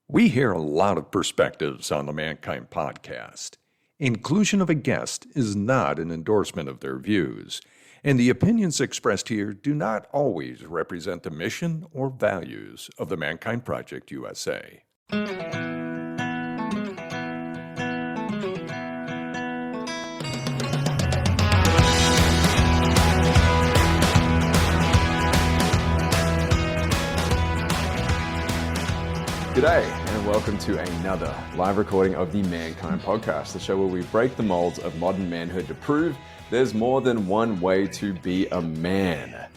We hear a lot of perspectives on the Mankind podcast. Inclusion of a guest is not an endorsement of their views, and the opinions expressed here do not always represent the mission or values of the Mankind Project USA. G'day, and welcome to another live recording of the Mankind Podcast, the show where we break the molds of modern manhood to prove there's more than one way to be a man.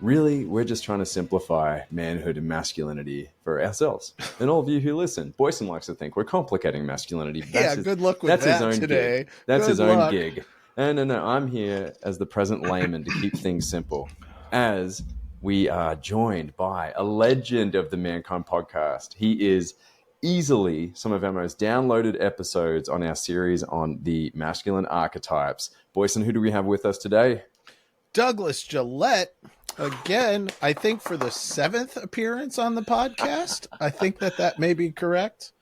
Really, we're just trying to simplify manhood and masculinity for ourselves. And all of you who listen, Boysen likes to think we're complicating masculinity. Good luck with that today. Gig. That's his own gig. No, I'm here as the present layman to keep things simple. As we are joined by a legend of the Mankind Podcast. He is easily some of our most downloaded episodes on our series on the masculine archetypes. Boysen, who do we have with us today? Douglas Gillette, again, I think for the 7th appearance on the podcast. I think that may be correct.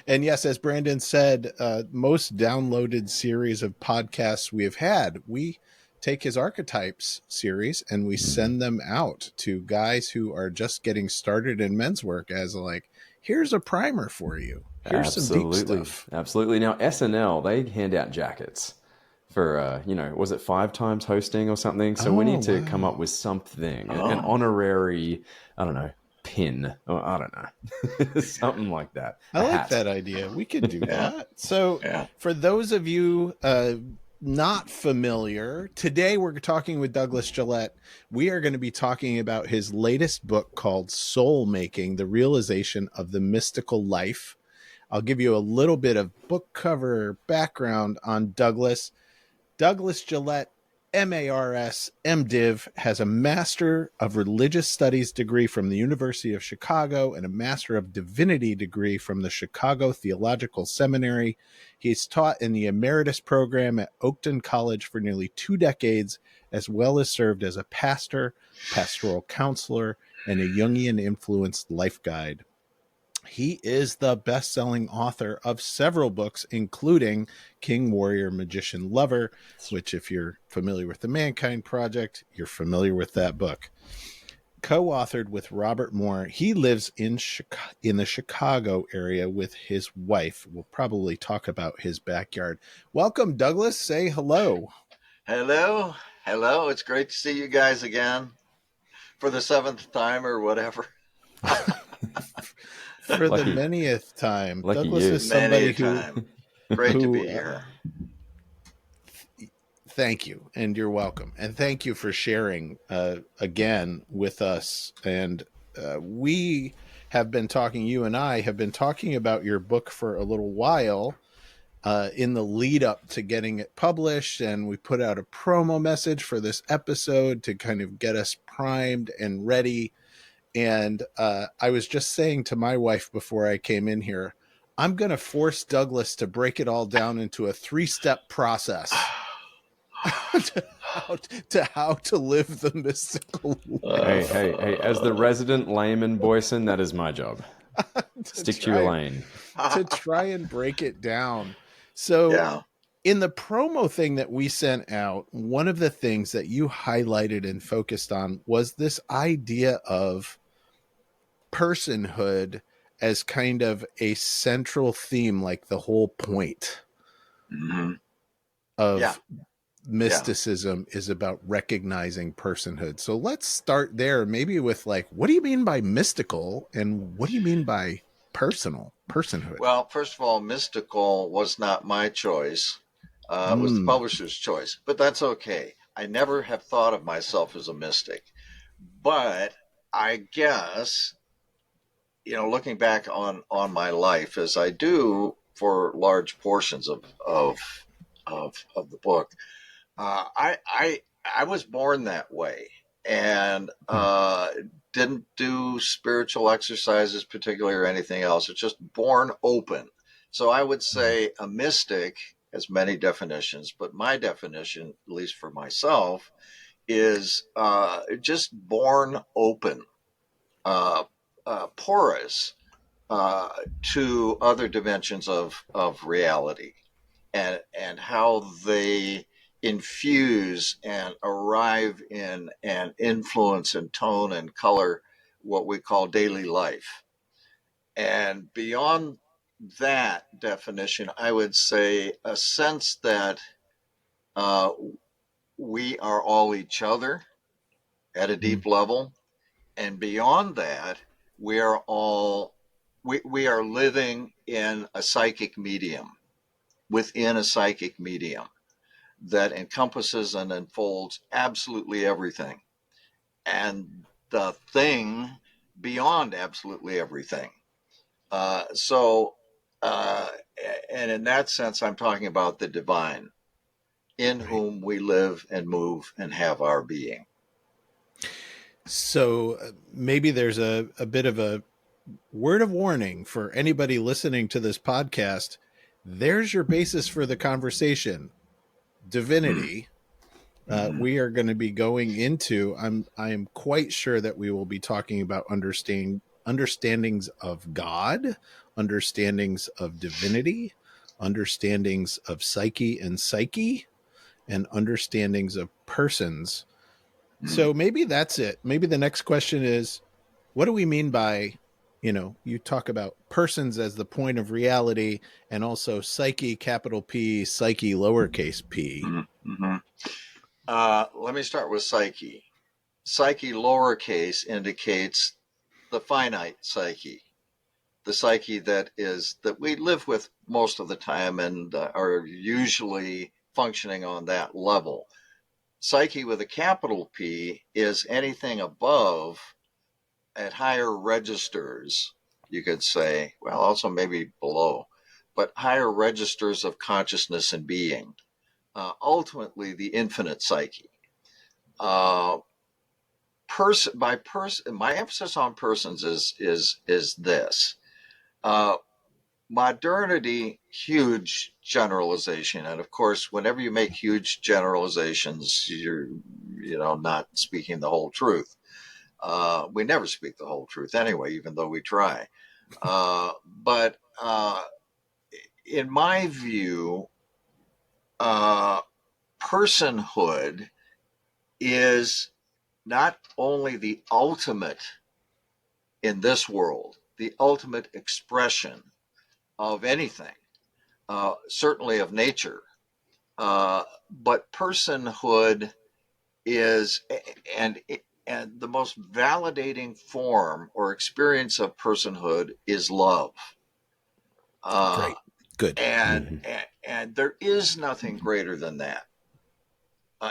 And yes, as Brandon said, most downloaded series of podcasts we have had. We take his archetypes series and we send them out to guys who are just getting started in men's work as like, here's a primer for you. Here's some deep stuff. Absolutely. Now, SNL, they hand out jackets for, was it 5 times hosting or something? So we need to come up with something, an honorary, pin, or I don't know, something like that. I like that idea. We could do that. So for those of you not familiar, today we're talking with Douglas Gillette. We are going to be talking about his latest book called Soul Making, The Realization of the Mystical Life. I'll give you a little bit of book cover background on Douglas. Douglas Gillette, MARS, MDiv, has a Master of Religious Studies degree from the University of Chicago and a Master of Divinity degree from the Chicago Theological Seminary. He's taught in the Emeritus program at Oakton College for nearly 2 decades, as well as served as a pastor, pastoral counselor, and a Jungian-influenced life guide. He is the best-selling author of several books, including King, Warrior, Magician, Lover, which if you're familiar with the Mankind Project, you're familiar with that book. Co-authored with Robert Moore. He lives in the Chicago area with his wife. We'll probably talk about his backyard. Welcome, Douglas. Say hello. Hello. It's great to see you guys again for the 7th time or whatever. For the manyth time. Douglas is somebody who... Great to be here. Thank you, and you're welcome. And thank you for sharing again with us. And we have been talking, you and I have been talking about your book for a little while in the lead up to getting it published. And we put out a promo message for this episode to kind of get us primed and ready. And I was just saying to my wife before I came in here, I'm going to force Douglas to break it all down into a 3-step process to how to live the mystical life. Hey, as the resident layman, Boysen, that is my job. Stick to your lane. To try and break it down. So in the promo thing that we sent out, one of the things that you highlighted and focused on was this idea of personhood as kind of a central theme, like the whole point of mysticism is about recognizing personhood. So let's start there, maybe with like, what do you mean by mystical and what do you mean by personhood? Well, first of all, mystical was not my choice. It was the publisher's choice, but that's okay. I never have thought of myself as a mystic, but I guess, looking back on my life as I do for large portions of the book, I was born that way and didn't do spiritual exercises particularly or anything else. It's just born open. So I would say a mystic has many definitions, but my definition, at least for myself, is just born open, porous, to other dimensions of reality, and how they infuse and arrive in and influence and tone and color what we call daily life. And beyond that definition, I would say a sense that uh, we are all each other at a deep level. And beyond that, we are all we are living in a psychic medium, within a psychic medium that encompasses and unfolds absolutely everything, and the thing beyond absolutely everything. So, uh, and in that sense, I'm talking about the divine, in whom we live and move and have our being. So maybe there's a bit of a word of warning for anybody listening to this podcast. There's your basis for the conversation. Divinity. We are going to be going into, I am quite sure that we will be talking about understandings of God, understandings of divinity, understandings of psyche, and understandings of persons. So maybe that's it. Maybe the next question is, what do we mean by, you talk about persons as the point of reality, and also psyche, capital P, psyche, lowercase p. Mm-hmm. Let me start with psyche. Psyche, lowercase, indicates the finite psyche, the psyche that we live with most of the time and are usually functioning on that level. Psyche with a capital P is anything above, at higher registers, you could say, well, also maybe below, but higher registers of consciousness and being. Ultimately, the infinite psyche. My emphasis on persons is this. Modernity, huge generalization, and of course, whenever you make huge generalizations, you're not speaking the whole truth. We never speak the whole truth anyway, even though we try. But in my view, personhood is not only the ultimate in this world, the ultimate expression of anything, certainly of nature, but personhood is, and the most validating form or experience of personhood is love. Great. Good. And there is nothing greater than that.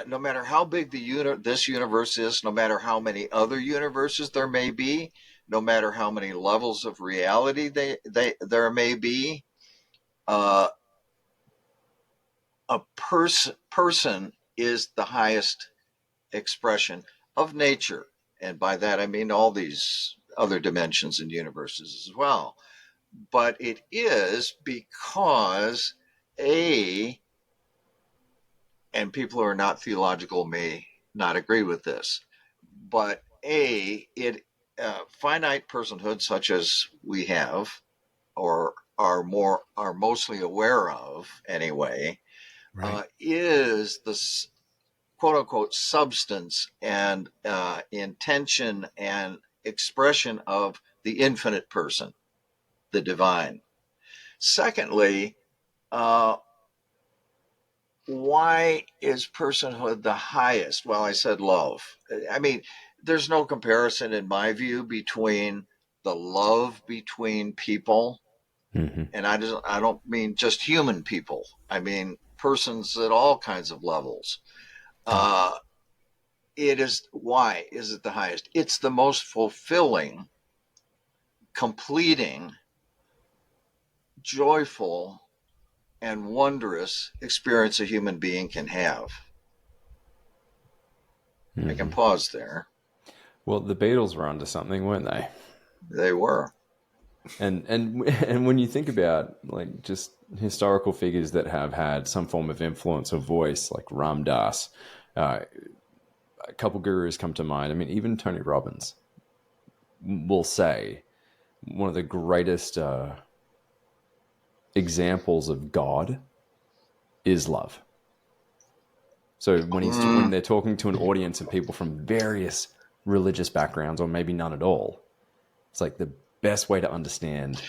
No matter how big this universe is, no matter how many other universes there may be, no matter how many levels of reality there may be, a person is the highest expression of nature. And by that, I mean all these other dimensions and universes as well. But it is because and people who are not theological may not agree with this, but finite personhood, such as we have, or are mostly aware of anyway, Right. is the quote unquote substance and intention and expression of the infinite person, the divine. Secondly, why is personhood the highest? Well, I said love. I mean, there's no comparison in my view between the love between people, and I don't mean just human people. I mean persons at all kinds of levels. Why is it the highest? It's the most fulfilling, completing, joyful, and wondrous experience a human being can have. I can pause there. Well, the Beatles were onto something, weren't they? They were. And when you think about like just historical figures that have had some form of influence or voice, like Ram Dass, a couple gurus come to mind. I mean, even Tony Robbins will say one of the greatest examples of God is love. So when they're talking to an audience of people from various religious backgrounds, or maybe none at all, it's like the best way to understand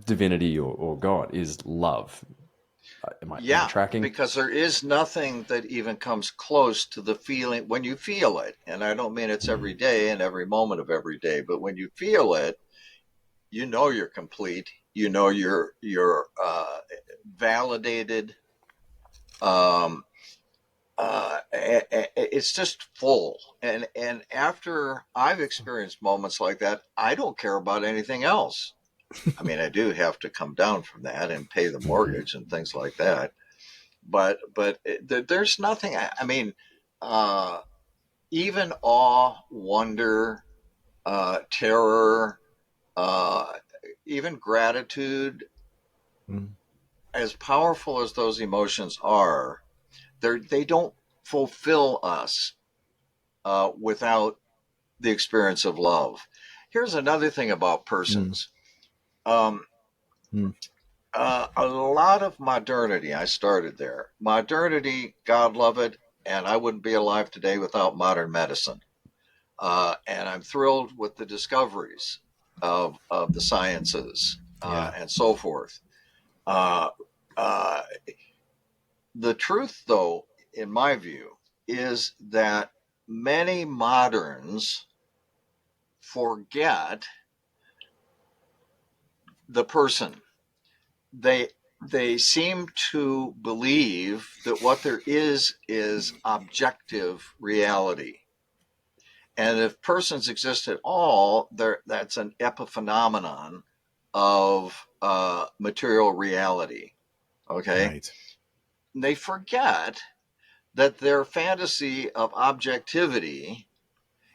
divinity or God is love. Am I tracking? Because there is nothing that even comes close to the feeling when you feel it. And I don't mean it's every day and every moment of every day, but when you feel it, you know you're complete. You know you're validated. It's just full. And after I've experienced moments like that, I don't care about anything else. I mean, I do have to come down from that and pay the mortgage and things like that. But there's nothing. I mean, even awe, wonder, terror, even gratitude, as powerful as those emotions are, they don't fulfill us without the experience of love. Here's another thing about persons. A lot of modernity, I started there. Modernity, God love it, and I wouldn't be alive today without modern medicine. And I'm thrilled with the discoveries of the sciences and so forth. The truth, though, in my view, is that many moderns forget the person. They seem to believe that what there is objective reality. And if persons exist at all, that's an epiphenomenon of material reality. Okay? Right. They forget that their fantasy of objectivity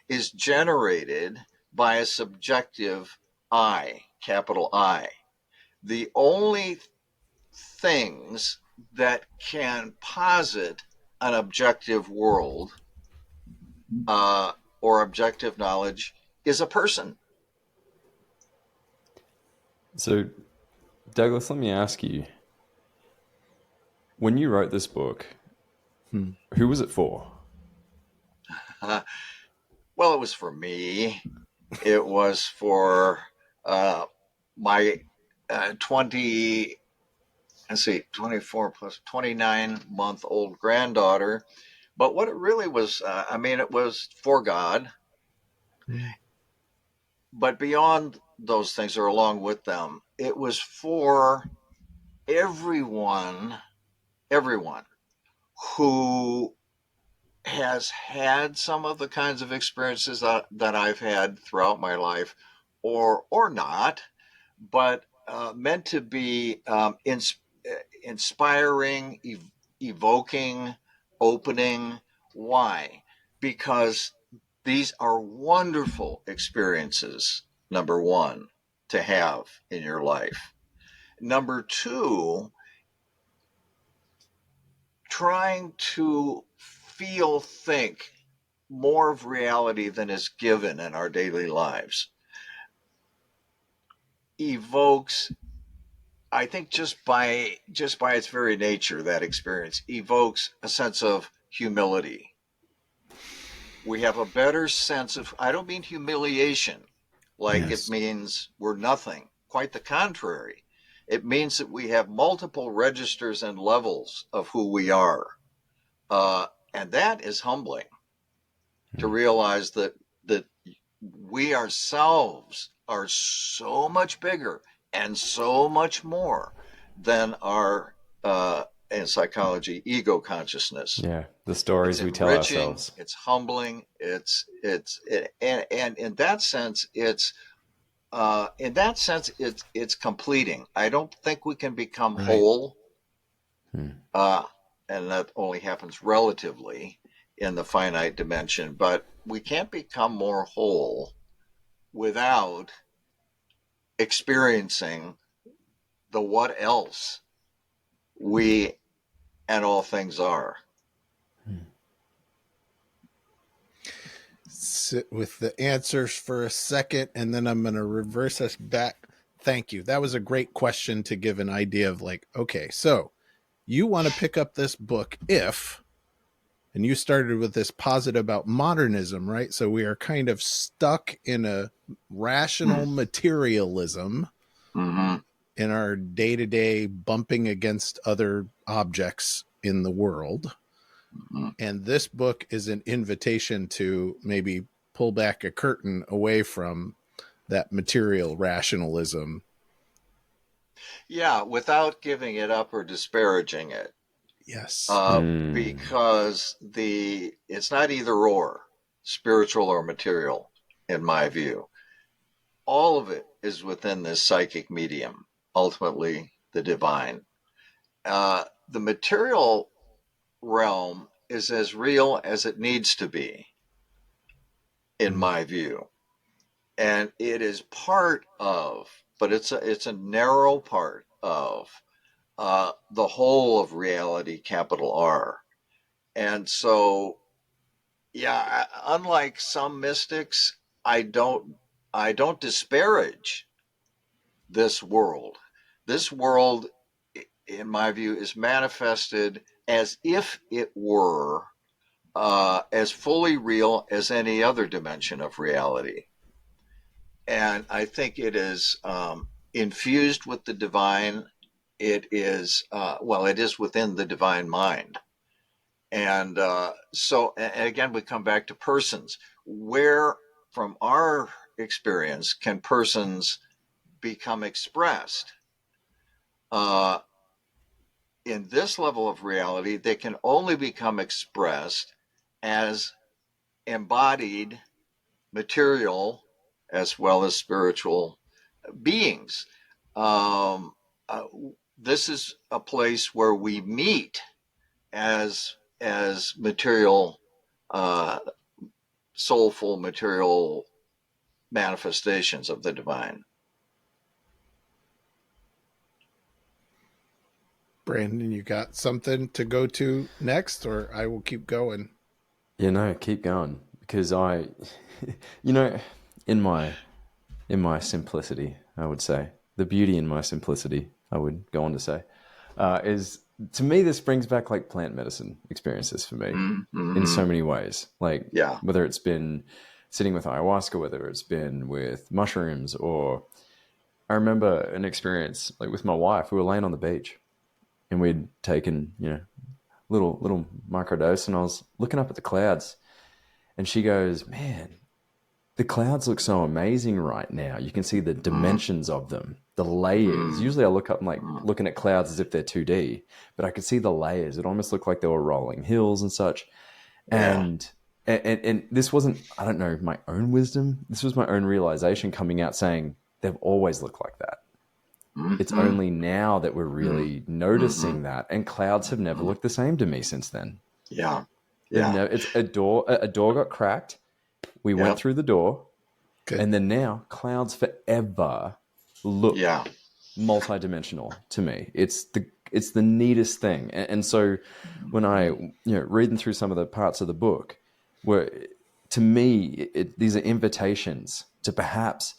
is generated by a subjective I, capital I. The only things that can posit an objective world or objective knowledge is a person. So, Douglas, let me ask you, when you wrote this book, who was it for? Well, it was for me. It was for my 24 plus 29-month-old granddaughter. But what it really was, it was for God. But beyond those things, or along with them, it was for everyone who has had some of the kinds of experiences that I've had throughout my life, or not, but meant to be inspiring, evoking, opening. Why? Because these are wonderful experiences, number one, to have in your life. Number two, trying to think more of reality than is given in our daily lives evokes, I think, just by its very nature, that experience evokes a sense of humility. We have a better sense of, I don't mean humiliation, like it means we're nothing. Quite the contrary. It means that we have multiple registers and levels of who we are. And that is humbling to realize that we ourselves are so much bigger and so much more than our, in psychology, ego consciousness. Yeah, the stories we tell ourselves. It's humbling. And in that sense, it's completing. I don't think we can become whole, and that only happens relatively in the finite dimension. But we can't become more whole without experiencing the what else we and all things are. sit with the answers for a second, and then I'm going to reverse us back. Thank you. That was a great question to give an idea of like, okay, so you want to pick up this book and you started with this posit about modernism, right? So we are kind of stuck in a rational materialism in our day-to-day bumping against other objects in the world. And this book is an invitation to maybe pull back a curtain away from that material rationalism. Yeah, without giving it up or disparaging it. Yes. Because it's not either or, spiritual or material, in my view. All of it is within this psychic medium, ultimately the divine. The material realm is as real as it needs to be, in my view. And it is part of, but it's a narrow part of the whole of reality, capital R. And so, yeah, unlike some mystics, I don't disparage this world. This world, in my view, is manifested as if it were as fully real as any other dimension of reality. And I think it is infused with the divine. It is, it is within the divine mind. And so, and again, we come back to persons. Where, from our experience, can persons become expressed? In this level of reality, they can only become expressed as embodied material as well as spiritual beings. This is a place where we meet as material, soulful material manifestations of the divine. Brandon, you got something to go to next, or I will keep going? Keep going, because in my simplicity, I would say, the beauty in my simplicity, I would go on to say, is, to me, this brings back like plant medicine experiences for me in so many ways. Like, whether it's been sitting with ayahuasca, whether it's been with mushrooms, or I remember an experience like with my wife. We were laying on the beach and we'd taken, little microdose, and I was looking up at the clouds, and she goes, "Man, the clouds look so amazing right now. You can see the dimensions of them, the layers." Usually I look up and like looking at clouds as if they're 2D, but I could see the layers. It almost looked like they were rolling hills and such. And this wasn't, I don't know, my own wisdom. This was my own realization coming out saying they've always looked like that. It's only now that we're really noticing that. And clouds have never looked the same to me since then. It's a door got cracked. We went through the door. Good. And then now clouds forever look multidimensional to me. It's the neatest thing. And so when I, reading through some of the parts of the book, where to me, these are invitations to perhaps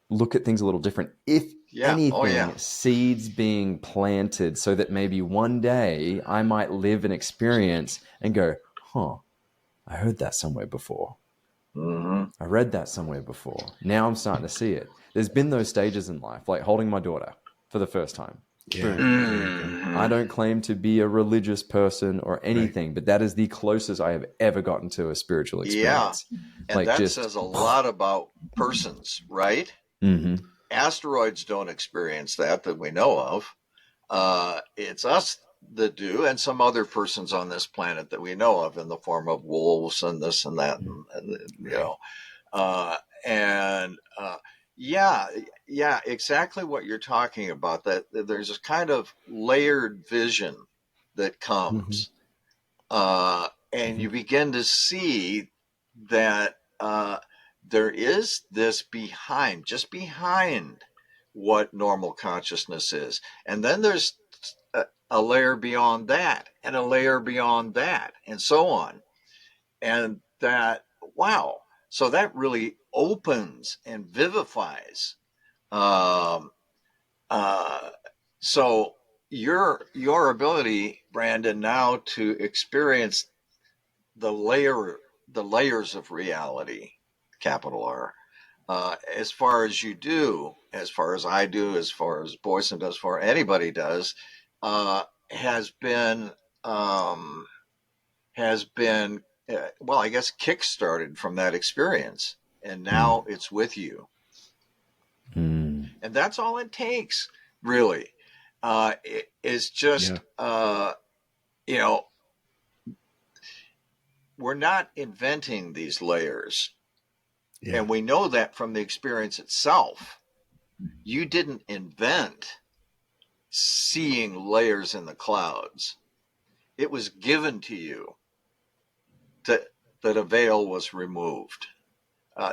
look at things a little different. If anything, seeds being planted so that maybe one day I might live an experience and go, I heard that somewhere before. I read that somewhere before. Now I'm starting to see it. There's been those stages in life, like holding my daughter for the first time. I don't claim to be a religious person or anything, but that is the closest I have ever gotten to a spiritual experience. And that says a lot about persons, right? Asteroids don't experience that we know of. It's us that do, and some other persons on this planet that we know of in the form of wolves and this and that, exactly what you're talking about. That there's this kind of layered vision that comes, and you begin to see that there is this just behind what normal consciousness is, and then there's a layer beyond that, and a layer beyond that, and so on. And that, So that really opens and vivifies. Um, so your ability, Brandon, now to experience the layers of reality, capital R, as far as you do, as far as I do, as far as Boysen does, as far as anybody does, has been um, well, I guess kick-started from that experience, and now it's with you, and that's all it takes, really. It's just you know, we're not inventing these layers. Yeah. And we know that from the experience itself. You didn't invent seeing layers in the clouds. It was given to you that a veil was removed.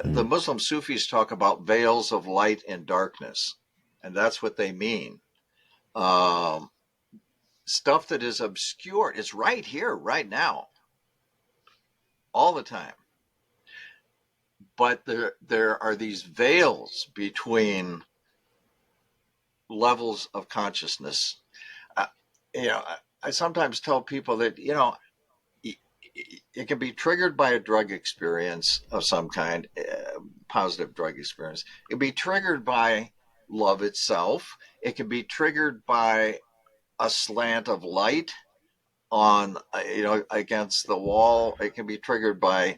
The Muslim Sufis talk about veils of light and darkness, and that's what they mean. Stuff that is obscured is right here, right now, all the time. But there are these veils between levels of consciousness. I sometimes tell people that, it can be triggered by a drug experience of some kind, positive drug experience. It can be triggered by love itself. It can be triggered by a slant of light on, against the wall. It can be triggered by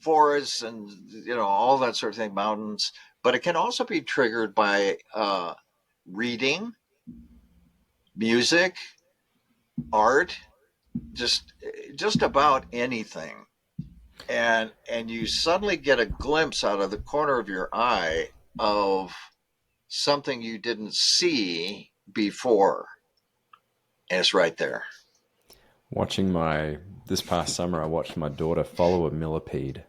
forests and, all that sort of thing, mountains. But it can also be triggered by reading, music, art, just about anything. And you suddenly get a glimpse out of the corner of your eye of something you didn't see before. And it's right there. This past summer, I watched my daughter follow a millipede.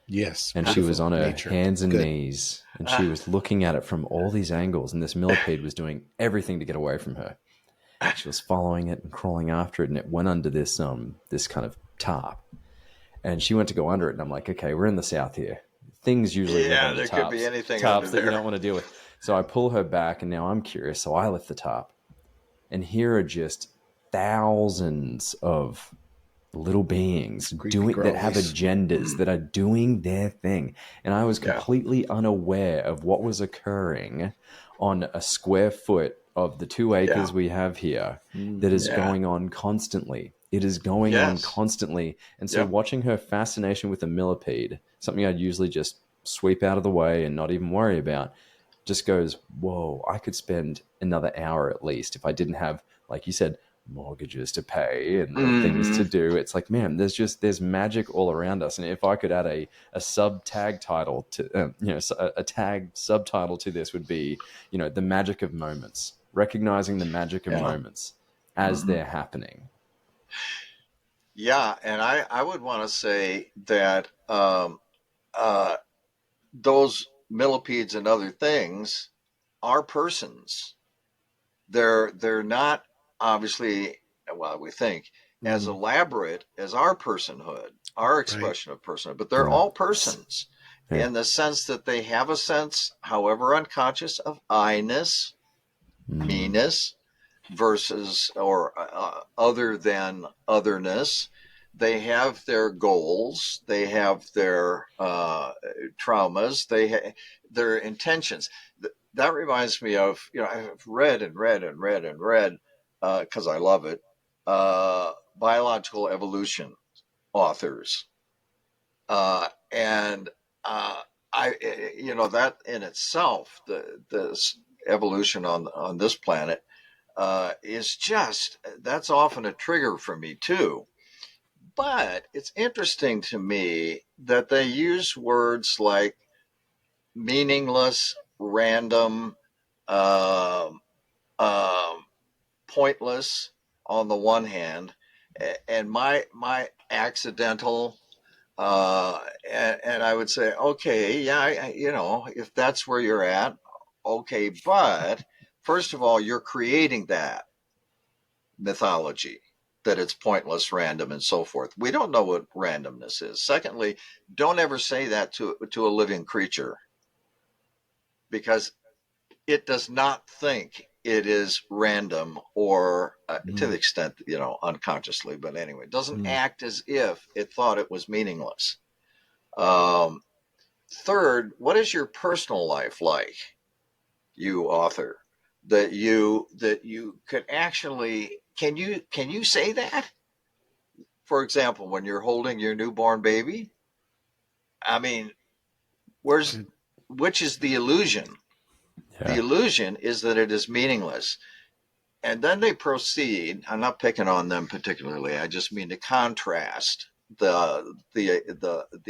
Yes. And she was on her hands and knees, and she was looking at it from all these angles, and this millipede was doing everything to get away from her. She was following it and crawling after it, and it went under this kind of tarp. And she went to go under it, and I'm like, okay, we're in the South here. Things usually live under there tarps, could be anything tarps under that there you don't want to deal with. So I pull her back, and now I'm curious, so I lift the tarp. And here are just thousands of little beings that have agendas, that are doing their thing. And I was completely unaware of what was occurring on a square foot of the 2 acres we have here that is going on constantly. It is going on constantly. And so watching her fascination with a millipede, something I'd usually just sweep out of the way and not even worry about, just goes, whoa, I could spend another hour at least if I didn't have, like you said, mortgages to pay and things to do. It's like, man, there's magic all around us. And if I could add a tag title to a tag subtitle to this, would be, the magic of moments, recognizing the magic of moments as they're happening. And I would want to say that those millipedes and other things are persons. They're not obviously, well, we think, as elaborate as our personhood, our expression of personhood, but they're all persons in the sense that they have a sense, however unconscious, of I-ness, me-ness, versus or other than otherness. They have their goals, they have their traumas, their intentions. That reminds me of, I've read because I love it, biological evolution authors. And that in itself, this evolution on this planet is that's often a trigger for me too. But it's interesting to me that they use words like meaningless, random, pointless on the one hand, and my accidental, and I would say, okay, if that's where you're at, okay, but first of all, you're creating that mythology. that it's pointless, random, and so forth. We don't know what randomness is. Secondly, don't ever say that to a living creature, because it does not think it is random, or to the extent, unconsciously, but anyway, it doesn't act as if it thought it was meaningless. Third, what is your personal life like, you author, that you could actually, can you say that? For example, when you're holding your newborn baby, I mean, which is the illusion? Yeah. The illusion is that it is meaningless. And then they proceed, I'm not picking on them particularly, I just mean to contrast the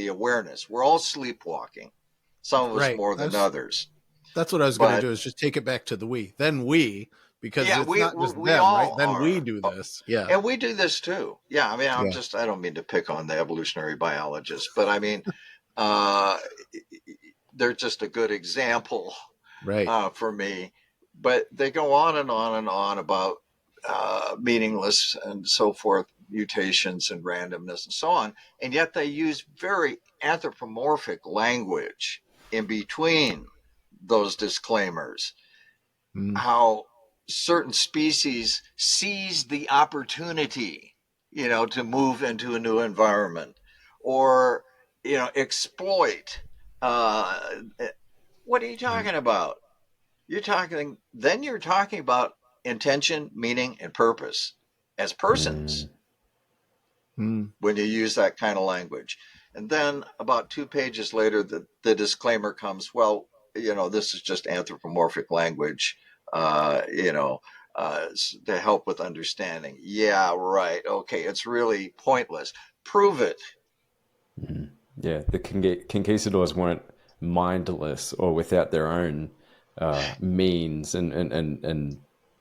awareness. We're all sleepwalking, some of us more than others. That's what I was going to do, is just take it back to the we. Then we, because it's not just them, right? Then we do this. Yeah. And we do this too. Yeah. I mean, I don't mean to pick on the evolutionary biologists, but I mean, they're just a good example, right, for me. But they go on and on and on about meaningless and so forth, mutations and randomness and so on. And yet they use very anthropomorphic language in between those disclaimers. How certain species seize the opportunity, to move into a new environment, or, exploit. What are you talking about? You're talking about intention, meaning, and purpose as persons when you use that kind of language. And then about 2 pages later, the disclaimer comes, well, this is just anthropomorphic language, to help with understanding. Yeah, right. Okay, it's really pointless. Prove it. Yeah, the conquistadors weren't mindless or without their own means and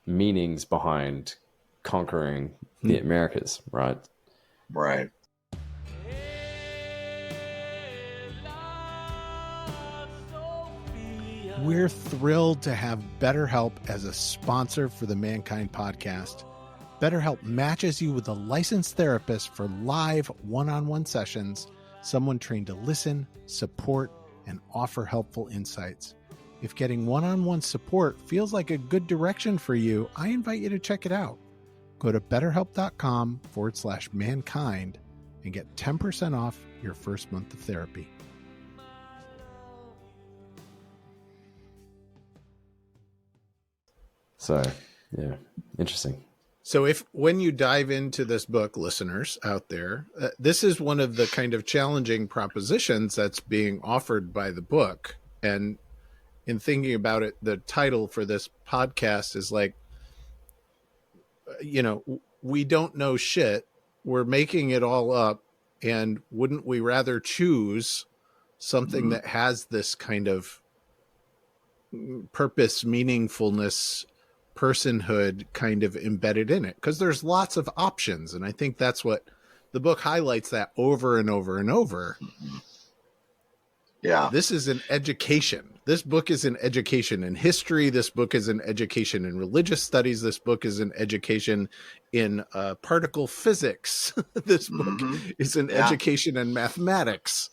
meanings behind conquering the Americas, right? Right. We're thrilled to have BetterHelp as a sponsor for the Mankind Podcast. BetterHelp matches you with a licensed therapist for live one-on-one sessions, someone trained to listen, support, and offer helpful insights. If getting one-on-one support feels like a good direction for you, I invite you to check it out. Go to betterhelp.com/mankind and get 10% off your first month of therapy. So, yeah, interesting. So when you dive into this book, listeners out there, this is one of the kind of challenging propositions that's being offered by the book. And in thinking about it, the title for this podcast is like, we don't know shit. We're making it all up. And wouldn't we rather choose something that has this kind of purpose, meaningfulness, personhood kind of embedded in it? Because there's lots of options. And I think that's what the book highlights, that over and over and over. Yeah. This is an education. This book is an education in history. This book is an education in religious studies. This book is an education in particle physics. This book is an education in mathematics.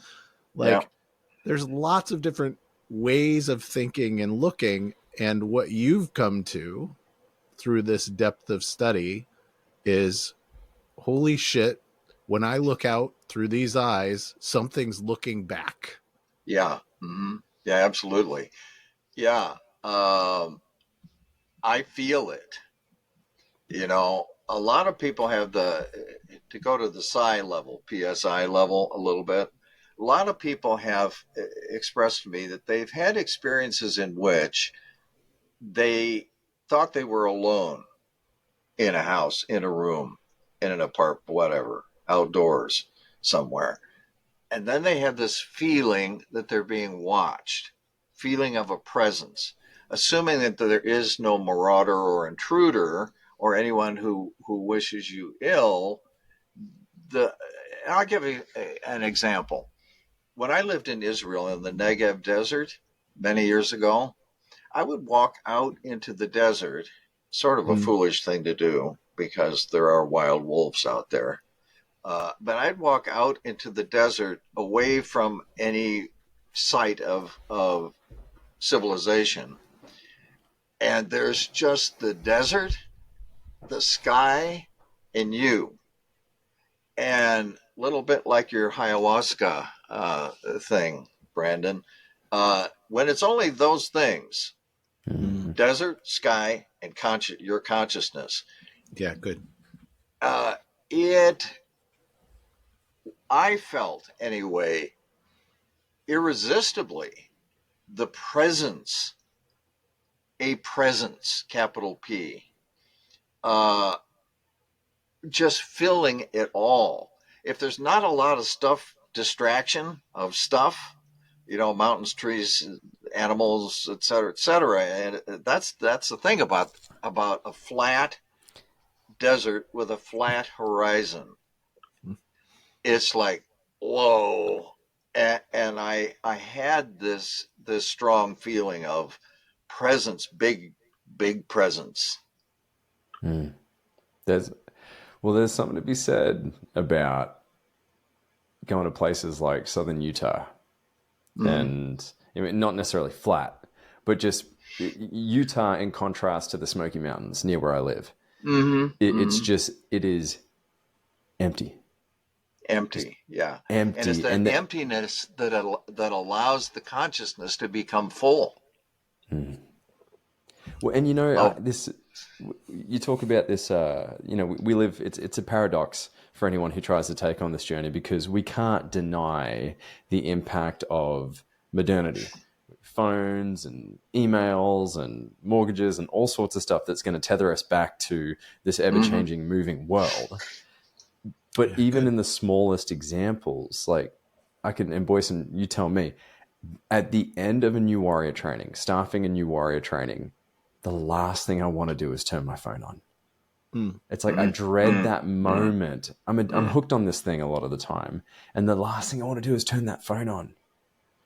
There's lots of different ways of thinking and looking. And what you've come to through this depth of study is, holy shit, when I look out through these eyes, something's looking back. Yeah. Mm-hmm. Yeah, absolutely. Yeah. I feel it. A lot of people have to go to the psi level, PSI level a little bit. A lot of people have expressed to me that they've had experiences in which they thought they were alone in a house, in a room, in an apartment, whatever, outdoors somewhere. And then they have this feeling that they're being watched, feeling of a presence, assuming that there is no marauder or intruder or anyone who wishes you ill. I'll give you an example. When I lived in Israel in the Negev desert many years ago, I would walk out into the desert, sort of a foolish thing to do, because there are wild wolves out there. But I'd walk out into the desert away from any site of civilization. And there's just the desert, the sky, and you. And a little bit like your ayahuasca thing, Brandon. When it's only those things, desert, sky, and your consciousness. Yeah, good. I felt anyway, irresistibly, the presence, a presence, capital P, just filling it all. If there's not a lot of distraction of stuff, mountains, trees, animals, et cetera, and that's the thing about a flat desert with a flat horizon. It's like, whoa. And I had this strong feeling of presence, big presence. There's something to be said about going to places like southern Utah, and I mean, not necessarily flat, but just Utah in contrast to the Smoky Mountains near where I live. It is empty. Yeah. Empty. And it's that emptiness that allows the consciousness to become full. Well, and this, you talk about this, we live, it's a paradox for anyone who tries to take on this journey, because we can't deny the impact of modernity, phones and emails and mortgages and all sorts of stuff that's going to tether us back to this ever-changing, moving world. But even in the smallest examples, like and Boysen, you tell me, at the end of a new warrior training, staffing a new warrior training, the last thing I want to do is turn my phone on. It's like I dread that moment. I'm hooked on this thing a lot of the time, and the last thing I want to do is turn that phone on,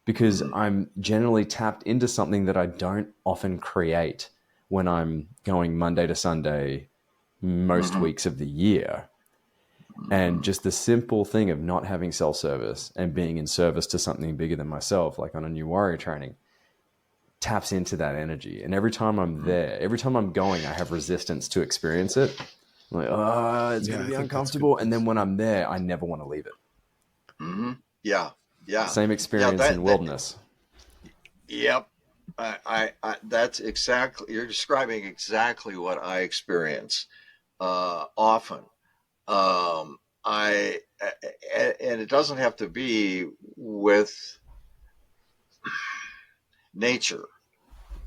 because I'm generally tapped into something that I don't often create when I'm going Monday to Sunday most weeks of the year. And just the simple thing of not having self-service and being in service to something bigger than myself, like on a new warrior training, taps into that energy. And every time I'm there, every time I'm going, I have resistance to experience it. I'm like, it's going to be uncomfortable. And then when I'm there, I never want to leave it. Yeah. Same experience in wilderness. Yep. I that's exactly, you're describing exactly what I experience often. And it doesn't have to be with nature.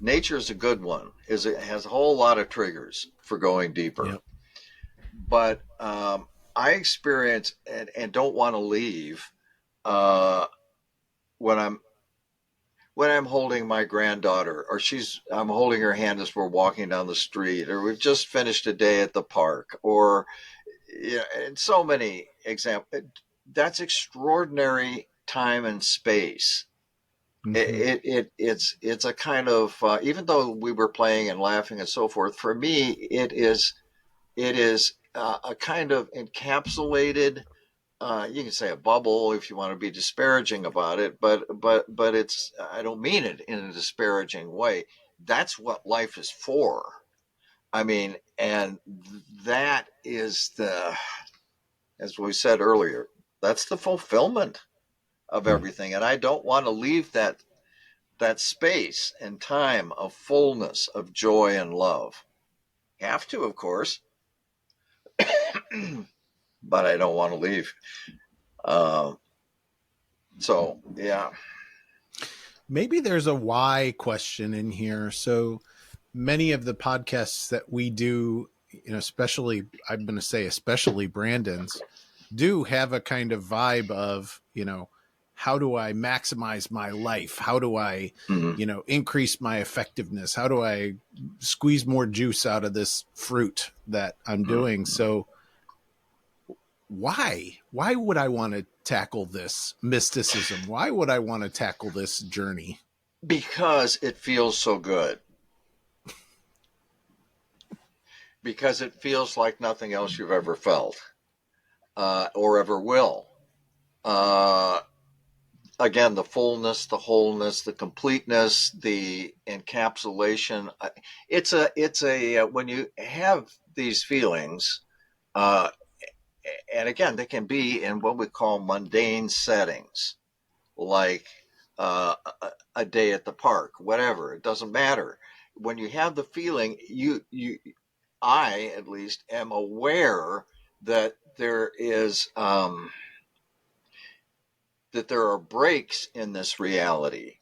Nature is a good one. It has a whole lot of triggers for going deeper. Yep. But I experience and don't want to leave when I'm holding my granddaughter, or I'm holding her hand as we're walking down the street, or we've just finished a day at the park, or and so many examples. That's extraordinary time and space. It's a kind of even though we were playing and laughing and so forth, for me it is a kind of encapsulated, you can say a bubble if you want to be disparaging about it, but it's, I don't mean it in a disparaging way. That's what life is for. I mean, and that is as we said earlier, that's the fulfillment of everything. And I don't want to leave that space and time of fullness, of joy and love. Have to, of course, but I don't want to leave. So, yeah. Maybe there's a why question in here. So many of the podcasts that we do, especially, I'm going to say especially Brandon's, do have a kind of vibe of, how do I maximize my life? How do I, increase my effectiveness? How do I squeeze more juice out of this fruit that I'm doing? So why would I want to tackle this mysticism? Why would I want to tackle this journey? Because it feels so good. because it feels like nothing else you've ever felt or ever will. Again, the fullness, the wholeness, the completeness, the encapsulation. It's a when you have these feelings, and again, they can be in what we call mundane settings, like a day at the park, whatever. It doesn't matter. When you have the feeling, I at least am aware that there is that there are breaks in this reality,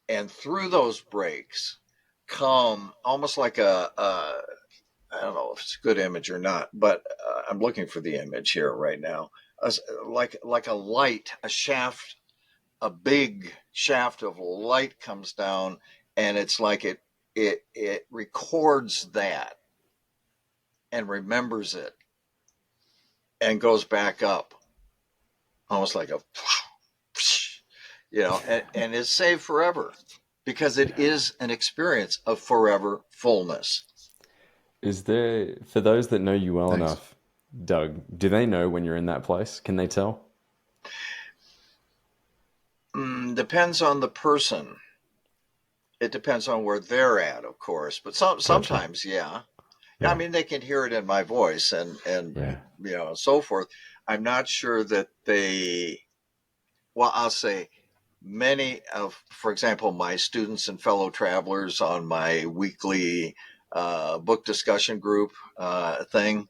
and through those breaks come almost like I don't know if it's a good image or not, but I'm looking for the image here right now. Like a light, a shaft, a big shaft of light comes down, and it's like it records that and remembers it and goes back up, almost like a, and it's saved forever because it is an experience of forever fullness. Is there, for those that know you well enough, Doug, do they know when you're in that place? Can they tell? Depends on the person. It depends on where they're at, of course, but sometimes, yeah. I mean, they can hear it in my voice and so forth. I'm not sure that I'll say many of, for example, my students and fellow travelers on my weekly book discussion group thing.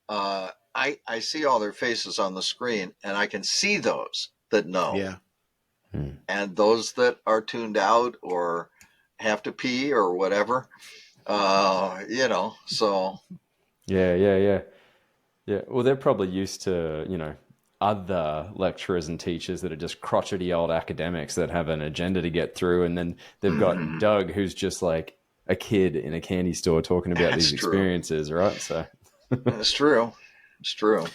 I see all their faces on the screen, and I can see those that know. Yeah. And those that are tuned out or have to pee or whatever, so. Yeah. Well, they're probably used to, other lecturers and teachers that are just crotchety old academics that have an agenda to get through. And then they've got Doug, who's just like a kid in a candy store talking about these experiences, right? So it's true. It's true.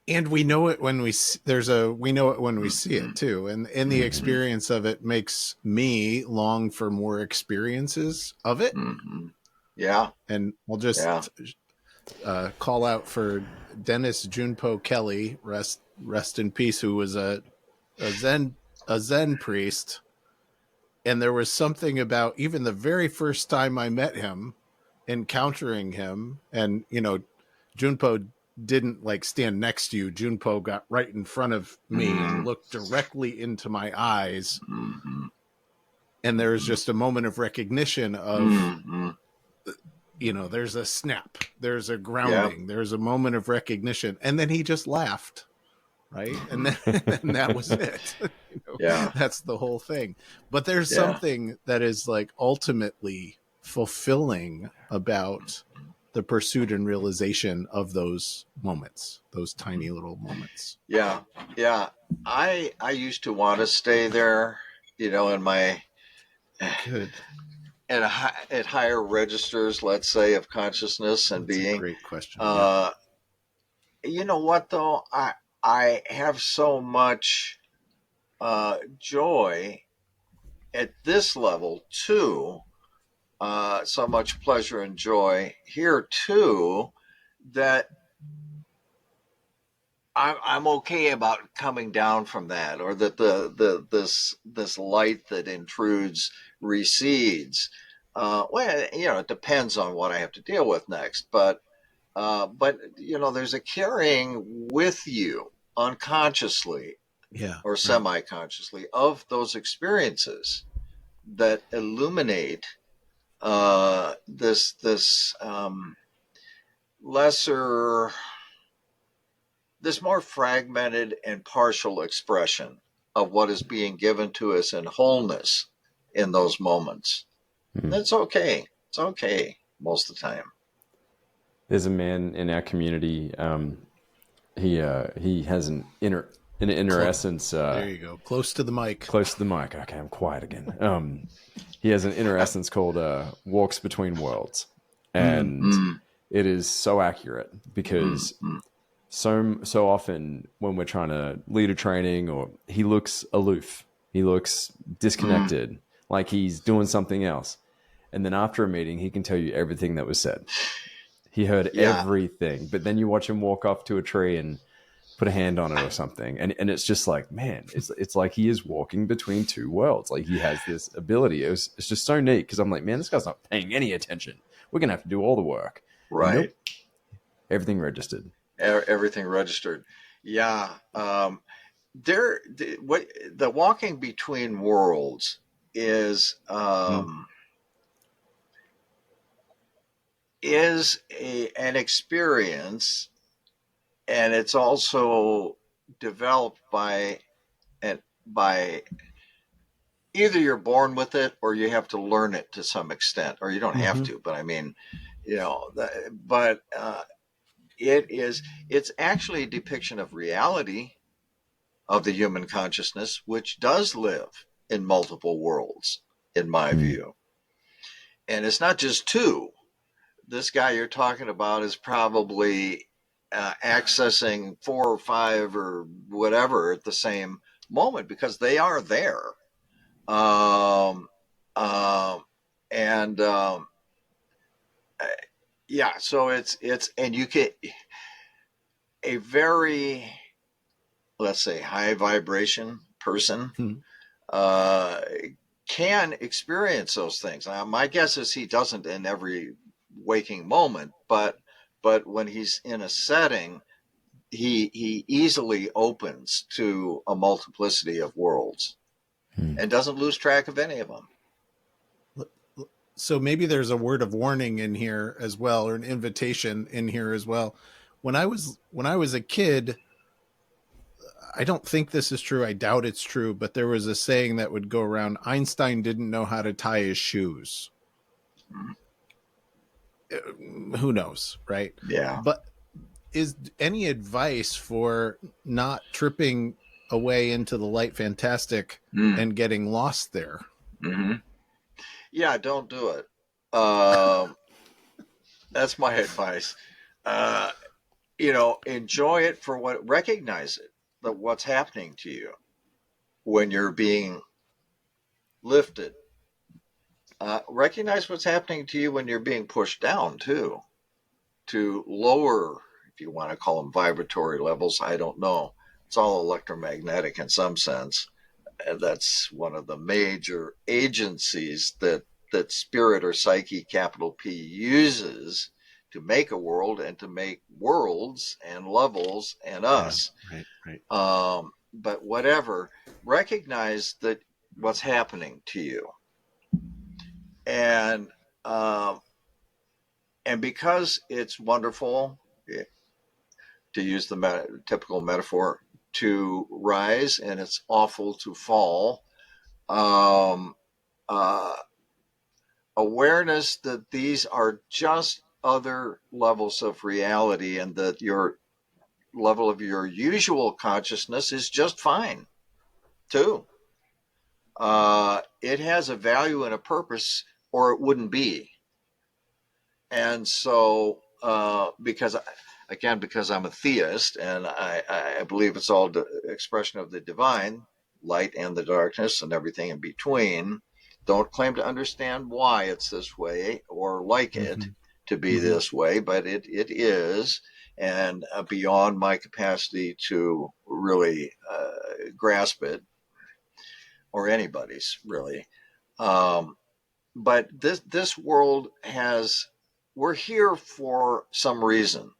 And we know it when we see it too. And in the experience of it makes me long for more experiences of it. Mm-hmm. Yeah. And we'll just call out for Dennis Junpo Kelly, rest in peace, who was a Zen priest. And there was something about even the very first time I met him, encountering him, and Junpo didn't like stand next to you. Junpo got right in front of me and looked directly into my eyes. And there was just a moment of recognition of, there's a snap, there's a grounding, there's a moment of recognition. And then he just laughed. Right. And then and that was it. That's the whole thing. But there's something that is like ultimately fulfilling about the pursuit and realization of those moments, those tiny little moments. Yeah. I used to want to stay there, in my at higher registers, let's say, of consciousness and That's being. A great question. You know what though? I have so much joy at this level too. So much pleasure and joy here too, that I'm okay about coming down from that, or that this light that intrudes recedes. It depends on what I have to deal with next, but there's a carrying with you unconsciously, or semi-consciously, of those experiences that illuminate this lesser, this more fragmented and partial expression of what is being given to us in wholeness in those moments. That's okay. It's okay most of the time. There's a man in our community. He has an inner essence. There you go. Close to the mic. Close to the mic. Okay, I'm quiet again. He has an inner essence called Walks Between Worlds. And it is so accurate because so often when we're trying to lead a training, or he looks aloof, he looks disconnected, like he's doing something else. And then after a meeting, he can tell you everything that was said. He heard Yeah. everything, but then you watch him walk off to a tree and put a hand on it or something. And it's just like, man, it's like he is walking between two worlds. Like he has this ability. It's just so neat because I'm like, man, this guy's not paying any attention. We're going to have to do all the work. Right. Nope. Everything registered. Everything registered. Yeah. The walking between worlds is an experience, and it's also developed by either you're born with it or you have to learn it to some extent, or you don't have to, but I mean, it's actually a depiction of reality of the human consciousness, which does live in multiple worlds, in my view. And it's not just two. This guy you're talking about is probably accessing 4 or 5 or whatever at the same moment, because they are there. So it's and you can a very, let's say, high vibration person can experience those things. Now, my guess is he doesn't in every waking moment, but when he's in a setting, he easily opens to a multiplicity of worlds and doesn't lose track of any of them. So maybe there's a word of warning in here as well, or an invitation in here as well. When I was a kid, I don't think this is true. I doubt it's true, but there was a saying that would go around: Einstein didn't know how to tie his shoes. Who knows, right? Yeah. But is any advice for not tripping away into the light fantastic and getting lost there? Yeah, don't do it. That's my advice. Enjoy it for what, recognize it, that what's happening to you when you're being lifted. Recognize what's happening to you when you're being pushed down too, to lower, if you want to call them vibratory levels. I don't know. It's all electromagnetic in some sense. And that's one of the major agencies that spirit or psyche, capital P, uses to make a world and to make worlds and levels and us. Yeah, right. But whatever, recognize that what's happening to you. And because it's wonderful, to use the typical metaphor, to rise, and it's awful to fall. Awareness that these are just other levels of reality, and that your level of your usual consciousness is just fine too. It has a value and a purpose, or it wouldn't be. And so, because I'm a theist, and I believe it's all the expression of the divine, light and the darkness and everything in between, don't claim to understand why it's this way or like it to be this way, but it is, and beyond my capacity to really grasp it, or anybody's really. But this world we're here for some reason.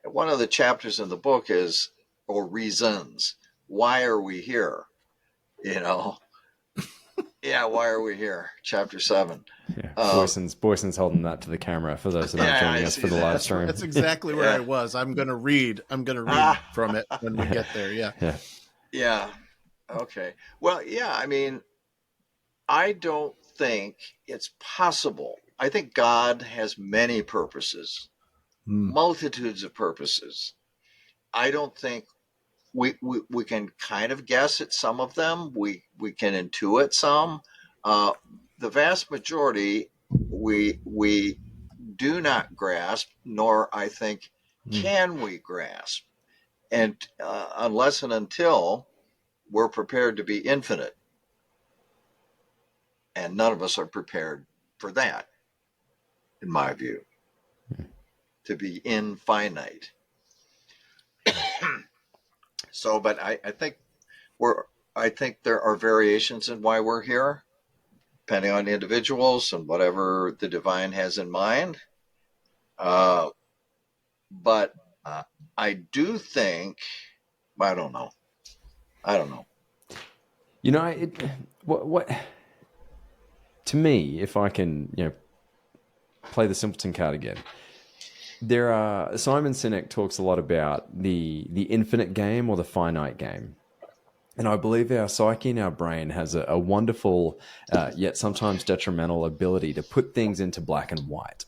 One of the chapters in the book is, or reasons, why are we here? Yeah, why are we here? Chapter 7. Yeah, Boysen's holding that to the camera for those that aren't joining us for the live stream. That's exactly where I was. I'm gonna read from it when we get there. Yeah. Okay. Well, yeah, I mean, I don't think it's possible. I think God has many purposes, multitudes of purposes. I don't think we can kind of guess at some of them. We can intuit some. The vast majority we do not grasp, nor I think can we grasp, and unless and until we're prepared to be infinite, and none of us are prepared for that, in my view, to be infinite. So, but I think I think there are variations in why we're here, depending on individuals and whatever the divine has in mind. But I do think, I don't know. You know, what to me, if I can, play the simpleton card again. Simon Sinek talks a lot about the infinite game or the finite game. And I believe our psyche and our brain has a wonderful, yet sometimes detrimental ability to put things into black and white.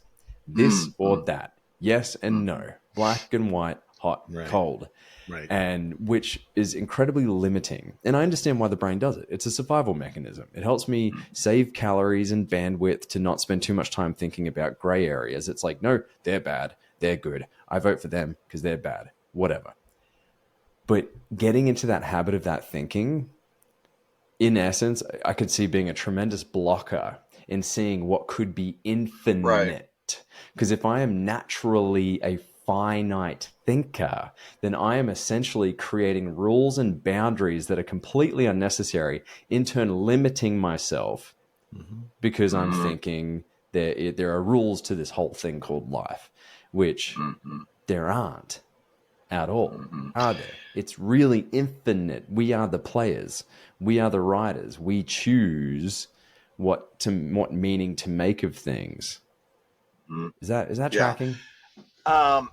This or that. Yes and no. Black and white, hot, cold. Right. And which is incredibly limiting. And I understand why the brain does it. It's a survival mechanism. It helps me save calories and bandwidth to not spend too much time thinking about gray areas. It's like, no, they're bad. They're good. I vote for them because they're bad. Whatever. But getting into that habit of that thinking, in essence, I could see being a tremendous blocker in seeing what could be infinite. Because if I am naturally a finite thinker, then I am essentially creating rules and boundaries that are completely unnecessary, in turn limiting myself because I'm thinking there are rules to this whole thing called life, which there aren't at all, are there? It's really infinite. We are the players. We are the writers. We choose what meaning to make of things. Is that tracking? I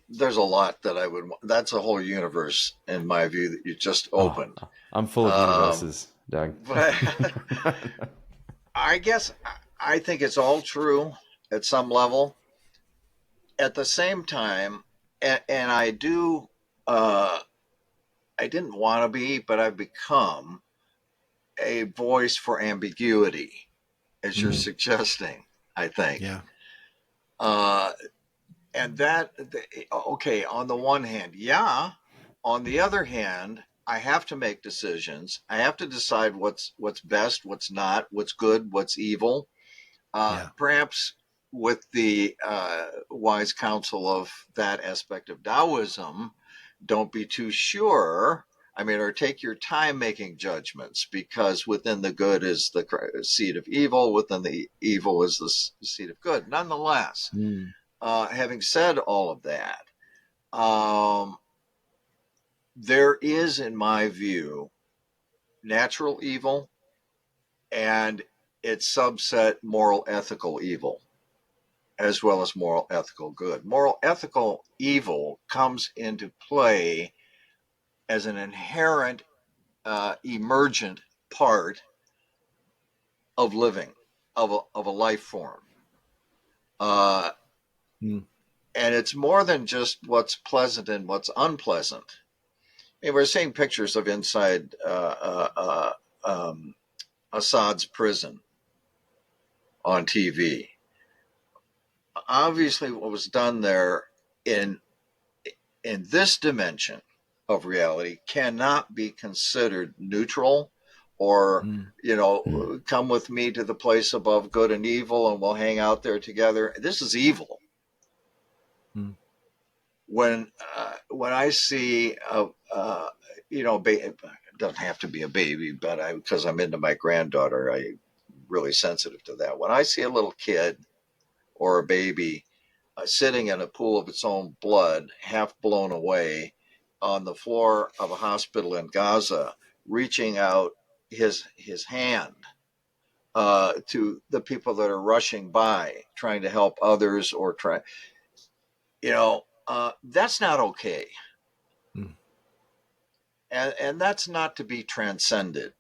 there's a lot that I would. That's a whole universe in my view that you just opened. I'm full of universes, Doug. But I guess I think it's all true at some level. At the same time, and I do. I didn't want to be, but I've become a voice for ambiguity, as you're suggesting. I think. Yeah. And that, okay, on the one hand, yeah. On the other hand, I have to make decisions. I have to decide what's best, what's not, what's good, what's evil. Perhaps with the wise counsel of that aspect of Taoism, don't be too sure. I mean, or take your time making judgments, because within the good is the seed of evil, within the evil is the seed of good. Nonetheless, having said all of that, there is, in my view, natural evil and its subset moral ethical evil, as well as moral ethical good. Moral ethical evil comes into play as an inherent emergent part of living, of a life form. And it's more than just what's pleasant and what's unpleasant. I mean, we're seeing pictures of inside Assad's prison on TV. Obviously, what was done there in this dimension of reality cannot be considered neutral, or come with me to the place above good and evil and we'll hang out there together. This is evil. When I see it doesn't have to be a baby, but because I'm into my granddaughter, I'm really sensitive to that. When I see a little kid or a baby sitting in a pool of its own blood, half blown away, on the floor of a hospital in Gaza, reaching out his hand to the people that are rushing by, trying to help others, or that's not okay. And that's not to be transcended.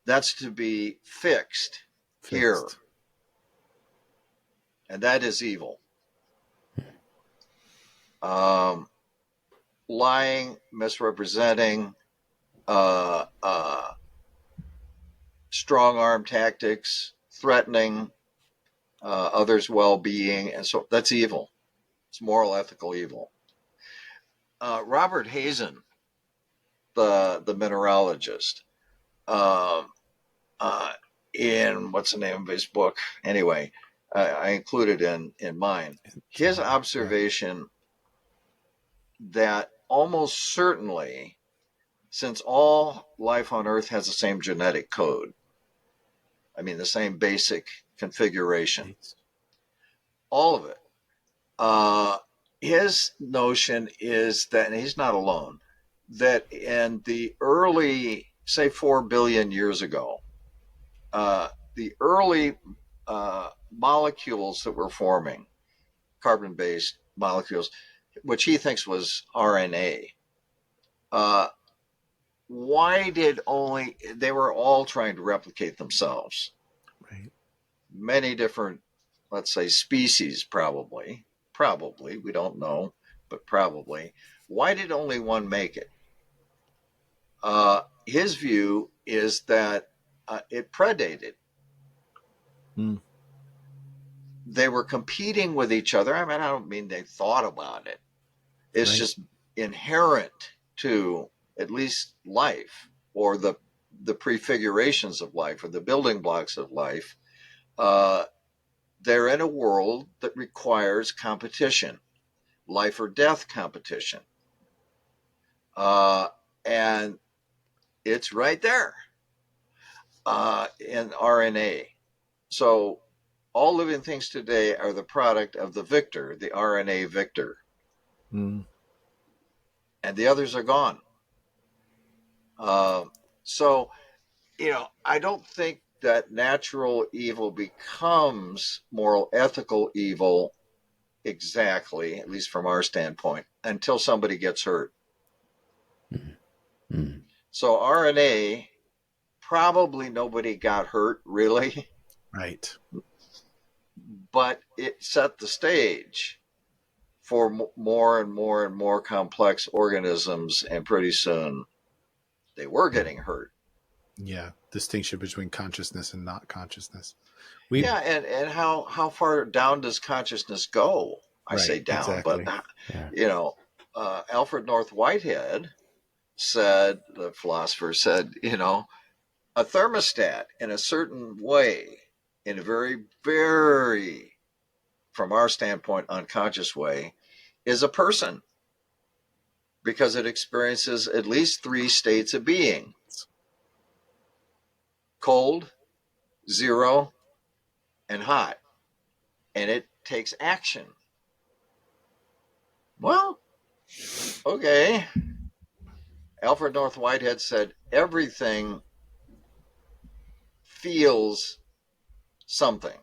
That's to be fixed here. And that is evil. Lying, misrepresenting, strong arm tactics, threatening others' well-being, and so that's evil. It's moral, ethical evil. Robert Hazen, the mineralogist, in what's the name of his book? Anyway, I included in mine. His observation that almost certainly, since all life on Earth has the same genetic code, I mean, the same basic configuration, all of it. His notion is that, and he's not alone, that in the early, say, 4 billion years ago, the early molecules that were forming, carbon-based molecules, which he thinks was RNA, why did they were all trying to replicate themselves. Right. Many different, let's say, species, probably, we don't know, but probably. Why did only one make it? His view is that it predated. They were competing with each other. I mean, I don't mean they thought about it. It's just inherent to at least life, or the prefigurations of life, or the building blocks of life. They're in a world that requires competition, life or death competition. And it's right there in RNA. So all living things today are the product of the victor, the RNA victor. And the others are gone. So, I don't think that natural evil becomes moral, ethical evil exactly, at least from our standpoint, until somebody gets hurt. So RNA, probably nobody got hurt, really. Right. But it set the stage for more and more and more complex organisms, and pretty soon they were getting hurt. Yeah. Distinction between consciousness and not consciousness. And how far down does consciousness go? I say down, exactly. But Alfred North Whitehead said, the philosopher said, a thermostat in a certain way, in a very, very, from our standpoint, unconscious way, is a person, because it experiences at least 3 states of being: cold, 0, and hot. And it takes action. Well, okay. Alfred North Whitehead said everything feels something,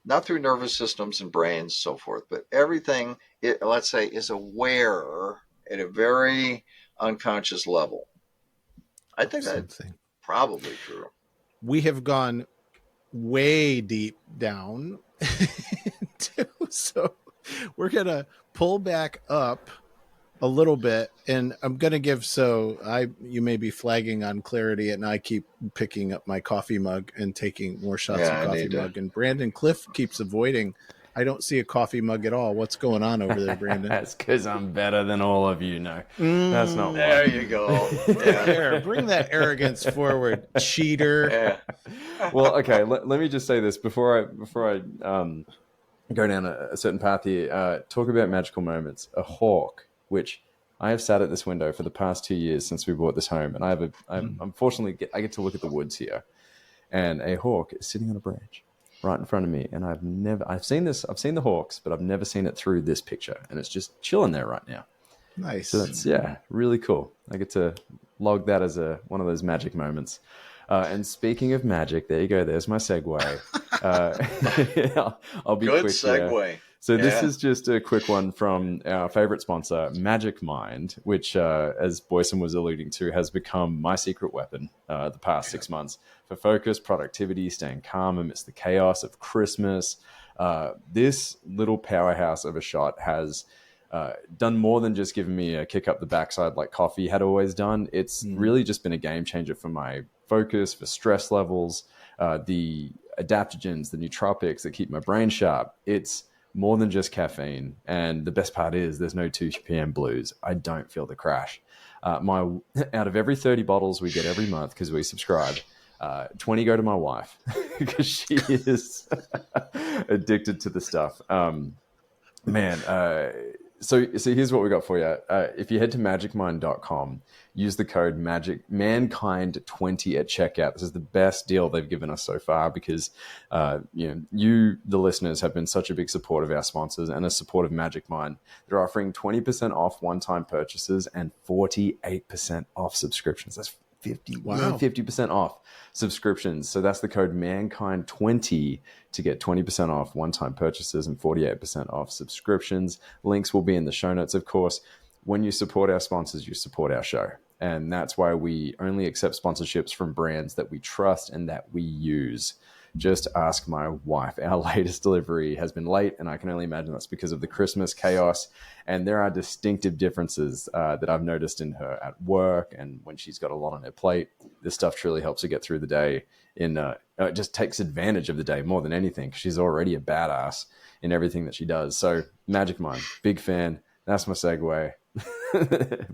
not through nervous systems and brains, so forth, but everything, let's say, is aware at a very unconscious level. I think that's probably true. We have gone way deep down too, so we're gonna pull back up a little bit, and I'm gonna give, you may be flagging on clarity, and I keep picking up my coffee mug and taking more shots of coffee mug, and Brandon Clift keeps avoiding. I don't see a coffee mug at all. What's going on over there, Brandon? That's because I'm better than all of you. No, that's not why. There you go. There, bring that arrogance forward, cheater. Yeah. Well, okay. Let me just say this before I go down a certain path here. Talk about magical moments. A hawk, which I have sat at this window for the past 2 years since we bought this home, and unfortunately I get to look at the woods here, and a hawk is sitting on a branch right in front of me, and I've seen the hawks, but I've never seen it through this picture, and it's just chilling there right now. Nice. So that's really cool. I get to log that as one of those magic moments. And speaking of magic, there you go. There's my segue. I'll be good quick segue. Here. So this is just a quick one from our favorite sponsor, Magic Mind, which, as Boysen was alluding to, has become my secret weapon the past 6 months for focus, productivity, staying calm amidst the chaos of Christmas. This little powerhouse of a shot has done more than just giving me a kick up the backside like coffee had always done. It's really just been a game changer for my focus, for stress levels, the adaptogens, the nootropics that keep my brain sharp. It's more than just caffeine. And the best part is there's no 2 p.m. blues. I don't feel the crash. Out of every 30 bottles we get every month, because we subscribe, 20 go to my wife because she is addicted to the stuff. So here's what we got for you. If you head to magicmind.com, use the code mankind20 at checkout. This is the best deal they've given us so far because you, the listeners, have been such a big support of our sponsors and a support of Magic Mind. They're offering 20% off one-time purchases and 48% off subscriptions. That's 50% off subscriptions. So that's the code mankind20 to get 20% off one-time purchases and 48% off subscriptions. Links will be in the show notes, of course. When you support our sponsors, you support our show. And that's why we only accept sponsorships from brands that we trust and that we use. Just ask my wife. Our latest delivery has been late, and I can only imagine that's because of the Christmas chaos. And there are distinctive differences that I've noticed in her at work and when she's got a lot on her plate. This stuff truly helps her get through the day. It just takes advantage of the day more than anything because she's already a badass in everything that she does. So Magic Mind, big fan. That's my segue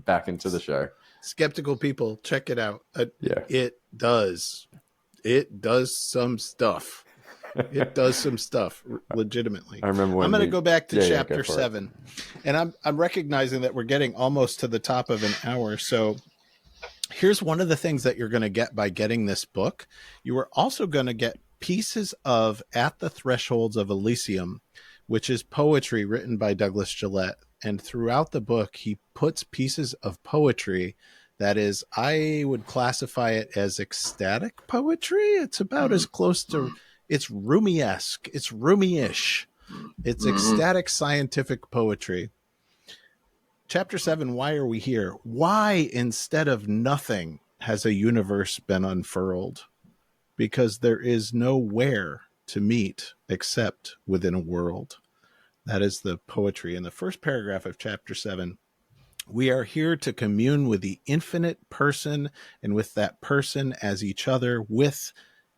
back into the show. Skeptical people, check it out. It does some stuff. It does some stuff legitimately. I remember when I'm going to go back to chapter 7, and I'm recognizing that we're getting almost to the top of an hour. So here's one of the things that you're going to get by getting this book. You are also going to get pieces of At the Thresholds of Elysium, which is poetry written by Douglas Gillette. And throughout the book, he puts pieces of poetry that is, I would classify it as ecstatic poetry. It's about as close to, it's Rumi-esque, it's Rumi-ish. It's ecstatic scientific poetry. Chapter 7, why are we here? Why, instead of nothing, has a universe been unfurled? Because there is nowhere to meet except within a world. That is the poetry in the first paragraph of chapter 7. We are here to commune with the infinite person and with that person as each other, with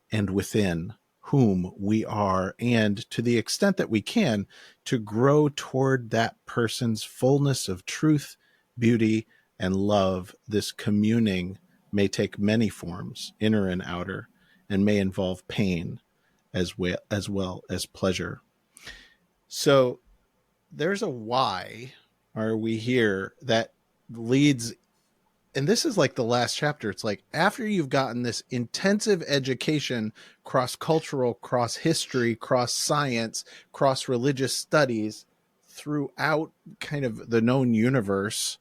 and within whom we are, and to the extent that we can, to grow toward that person's fullness of truth, beauty, and love. This communing may take many forms, inner and outer, and may involve pain as well as pleasure. So there's a why are we here that leads, and this is like the last chapter. It's like after you've gotten this intensive education, cross-cultural, cross-history, cross-science, cross-religious studies throughout kind of the known universe,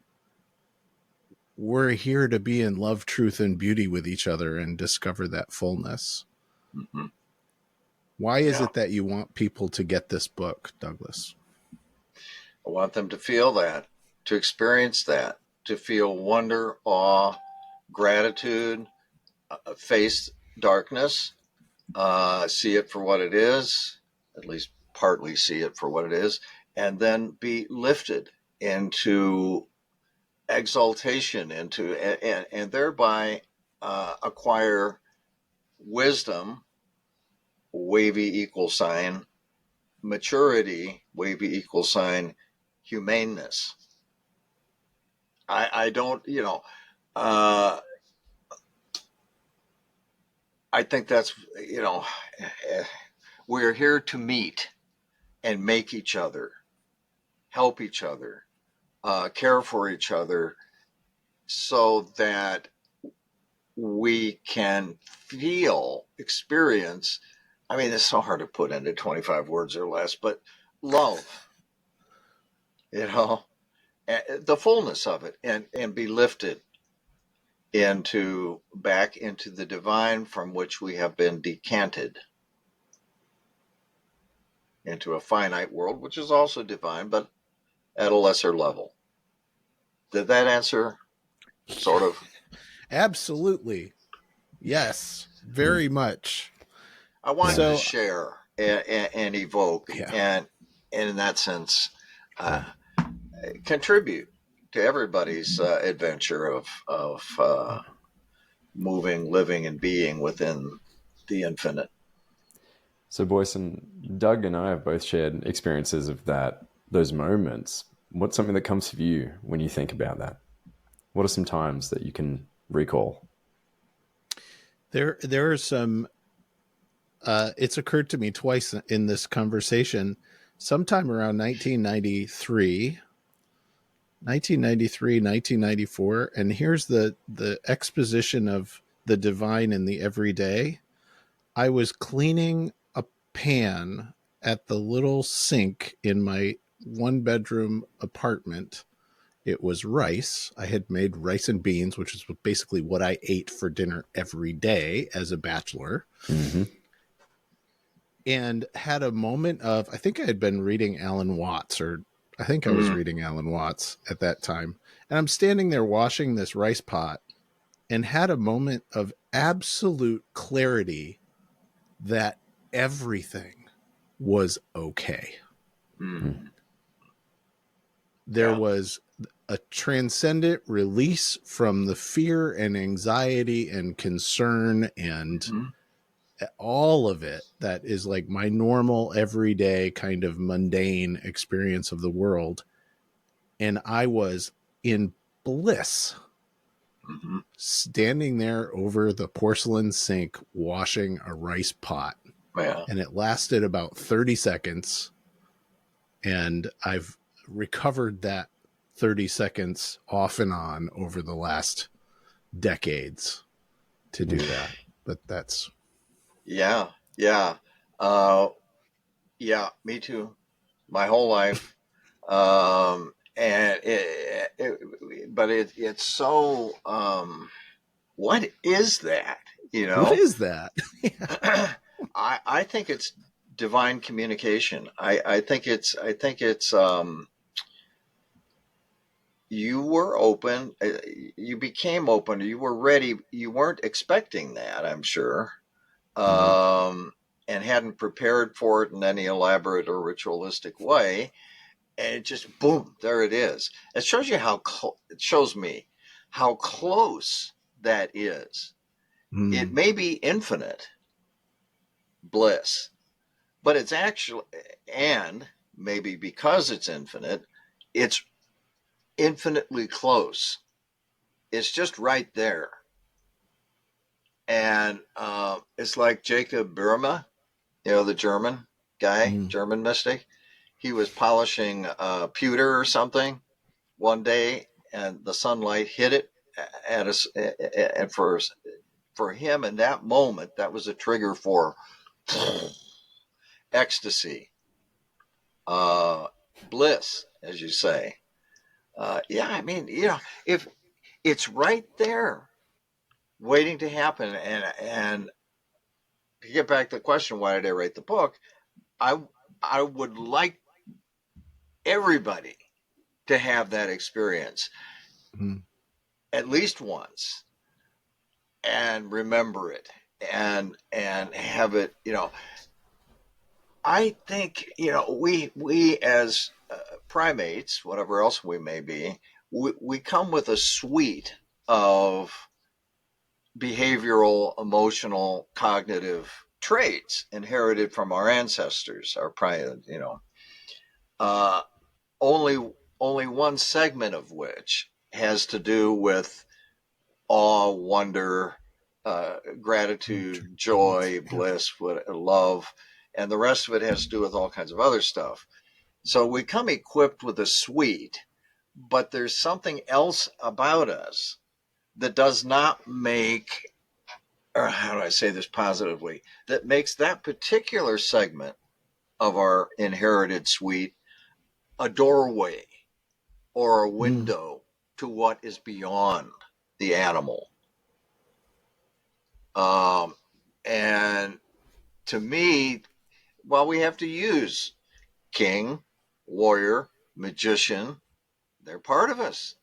we're here to be in love, truth, and beauty with each other and discover that fullness. Mm-hmm. Why is it that you want people to get this book, Douglas? I want them to feel that, to experience that, to feel wonder, awe, gratitude, face darkness, see it for what it is, at least partly see it for what it is, and then be lifted into exaltation, and thereby acquire wisdom, wavy equal sign, maturity, wavy equal sign, humaneness. I don't, I think that's, we're here to meet and make each other, help each other, care for each other so that we can experience, I mean, it's so hard to put into 25 words or less, but love, the fullness of it, and be lifted back into the divine from which we have been decanted into a finite world, which is also divine, but at a lesser level. Did that answer? Sort of. Absolutely. Yes, very much. I wanted to share and evoke, and in that sense, contribute to everybody's adventure of moving, living, and being within the infinite. So Boysen, Doug and I have both shared experiences of those moments. What's something that comes to you when you think about that? What are some times that you can recall? There are some. It's occurred to me twice in this conversation. Sometime around 1994, and here's the exposition of the divine in the everyday. I was cleaning a pan at the little sink in my 1-bedroom apartment. It was rice. I had made rice and beans, which is basically what I ate for dinner every day as a bachelor. Mm-hmm. And had a moment of, I think I had been reading Alan Watts, or I think I was reading Alan Watts at that time. And I'm standing there washing this rice pot and had a moment of absolute clarity that everything was okay. Mm. There was a transcendent release from the fear and anxiety and concern and all of it that is like my normal everyday kind of mundane experience of the world. And I was in bliss, standing there over the porcelain sink washing a rice pot. Yeah. And it lasted about 30 seconds. And I've recovered that 30 seconds off and on over the last decades to do that. But that's... Yeah. Me too. My whole life. And it's so, what is that? You know, what is that? I think it's divine communication. I think it's, you were open, you became open, you were ready. You weren't expecting that, I'm sure. And hadn't prepared for it in any elaborate or ritualistic way. And it just, boom, there it is. It shows you it shows me how close that is. It may be infinite bliss, but it's actually, and maybe because it's infinite, it's infinitely close. It's just right there. And it's like Jacob Burma, the German guy, German mystic. He was polishing pewter or something one day, and the sunlight hit it at us. And for him, in that moment, that was a trigger for ecstasy, bliss, as you say. If it's right there, waiting to happen, and to get back to the question, why did I write the book? I would like everybody to have that experience at least once and remember it and have it, I think, we as primates, whatever else we may be, we come with a suite of behavioral, emotional, cognitive traits inherited from our ancestors, our prior, only one segment of which has to do with awe, wonder, gratitude, joy, bliss, love, and the rest of it has to do with all kinds of other stuff. So we come equipped with a suite, but there's something else about us that does not make, or how do I say this positively, that makes that particular segment of our inherited suite a doorway or a window to what is beyond the animal. And to me, while we have to use king, warrior, magician, they're part of us.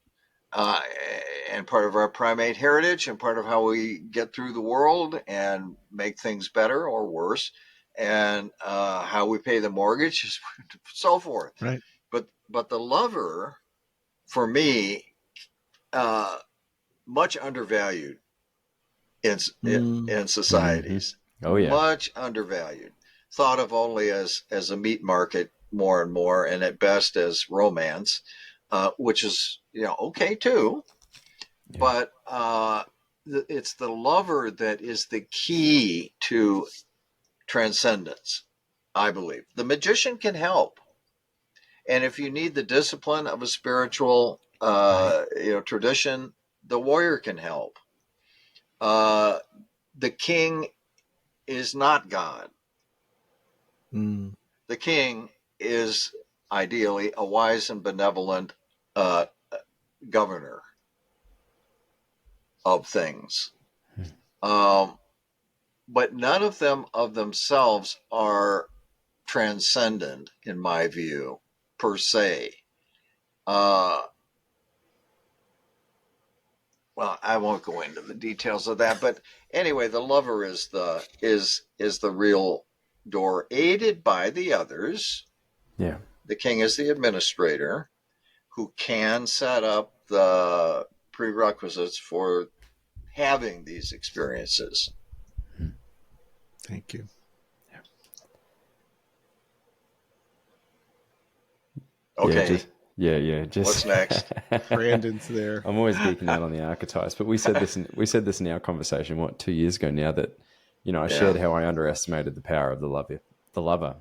And part of our primate heritage and part of how we get through the world and make things better or worse, and how we pay the mortgage, so forth. Right. But the lover, for me, much undervalued in societies. Oh yeah, much undervalued. Thought of only as a meat market more and more, and at best as romance, which is okay too. Yeah. But it's the lover that is the key to transcendence, I believe. The magician can help. And if you need the discipline of a spiritual tradition, the warrior can help. The king is not God. The king is ideally a wise and benevolent governor of things. But none of them of themselves are transcendent, in my view, per se. Well, I won't go into the details of that, but anyway, the lover is the real door, aided by the others. Yeah. The king is the administrator who can set up the prerequisites for having these experiences. Thank you. Okay. Just what's next? Brandon's there. I'm always geeking out on the archetypes, but we said this in our conversation 2 years ago now that I shared how I underestimated the power of the lover.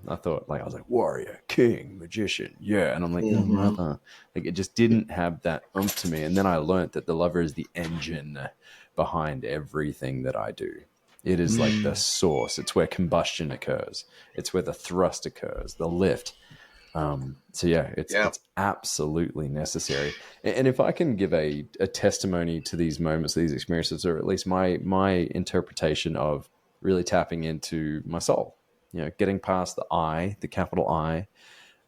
I thought, I was like, warrior, king, magician, and I'm like, mother, it just didn't have that oomph to me. And then I learned that the lover is the engine behind everything that I do. It is like the source. It's where combustion occurs. It's where the thrust occurs, the lift. It's absolutely necessary. And if I can give a testimony to these moments, these experiences, or at least my interpretation of really tapping into my soul, getting past the I, the capital I,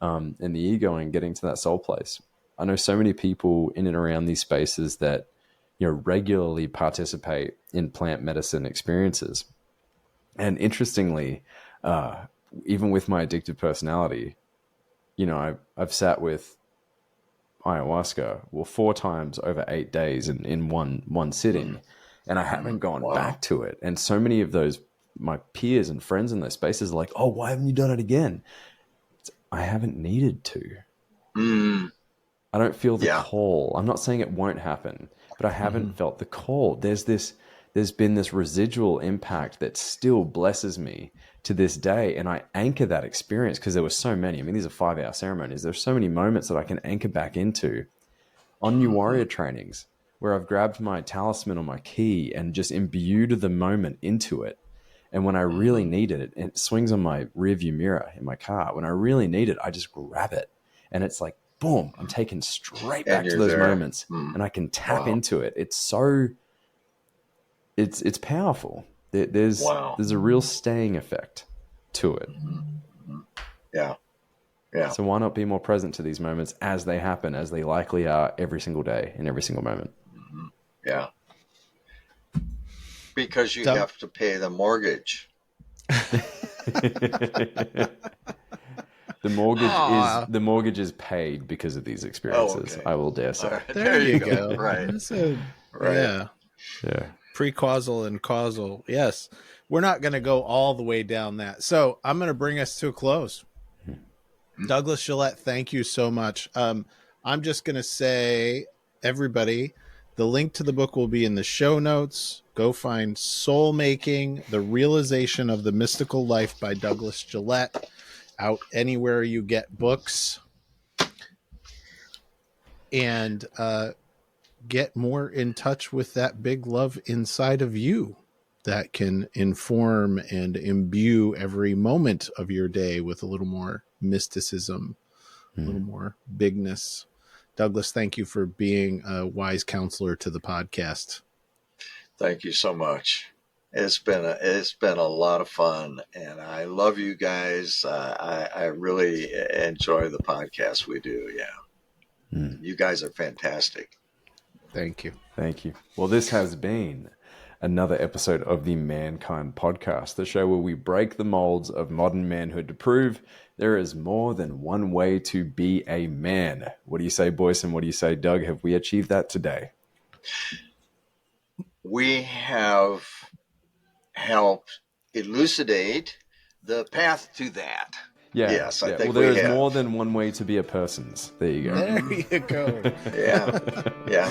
and the ego, and getting to that soul place. I know so many people in and around these spaces that regularly participate in plant medicine experiences. And interestingly, even with my addictive personality, I've sat with ayahuasca 4 times over 8 days in one sitting, and I haven't gone back to it. And so many of my peers and friends in those spaces are like, oh, why haven't you done it again? I haven't needed to. I don't feel the call. I'm not saying it won't happen, but I haven't felt the call. There's been this residual impact that still blesses me to this day. And I anchor that experience because there were so many. I mean, these are 5-hour ceremonies. There's so many moments that I can anchor back into on new warrior trainings where I've grabbed my talisman or my key and just imbued the moment into it. And when I really needed it, it swings on my rearview mirror in my car. When I really need it, I just grab it. And it's like, boom, I'm taken straight back to those moments and I can tap into it. It's so, it's powerful. There's a real staying effect to it. Yeah. So why not be more present to these moments as they happen, as they likely are every single day in every single moment? Yeah. Because you have to pay the mortgage. The mortgage is paid because of these experiences. I will dare say. Right. There you go. Right. Yeah. Pre-causal and causal. Yes. We're not going to go all the way down that. So I'm going to bring us to a close. Douglas Gillette, thank you so much. I'm just going to say, everybody, the link to the book will be in the show notes. Go find Soul Making, The Realization of the Mystical Life by Douglas Gillette, out anywhere you get books. And get more in touch with that big love inside of you that can inform and imbue every moment of your day with a little more mysticism, a little more bigness. Douglas, thank you for being a wise counselor to the podcast. Thank you so much. It's been a lot of fun, and I love you guys. I really enjoy the podcast we do. Yeah, you guys are fantastic. Thank you. Thank you. Well, this has been another episode of the Mankind Podcast, the show where we break the molds of modern manhood to prove there is more than one way to be a man. What do you say, Boysen? What do you say, Doug? Have we achieved that today? We have helped elucidate the path to that. Yeah. Yes, I think there is more than one way to be a person's. There you go. There you go. Yeah.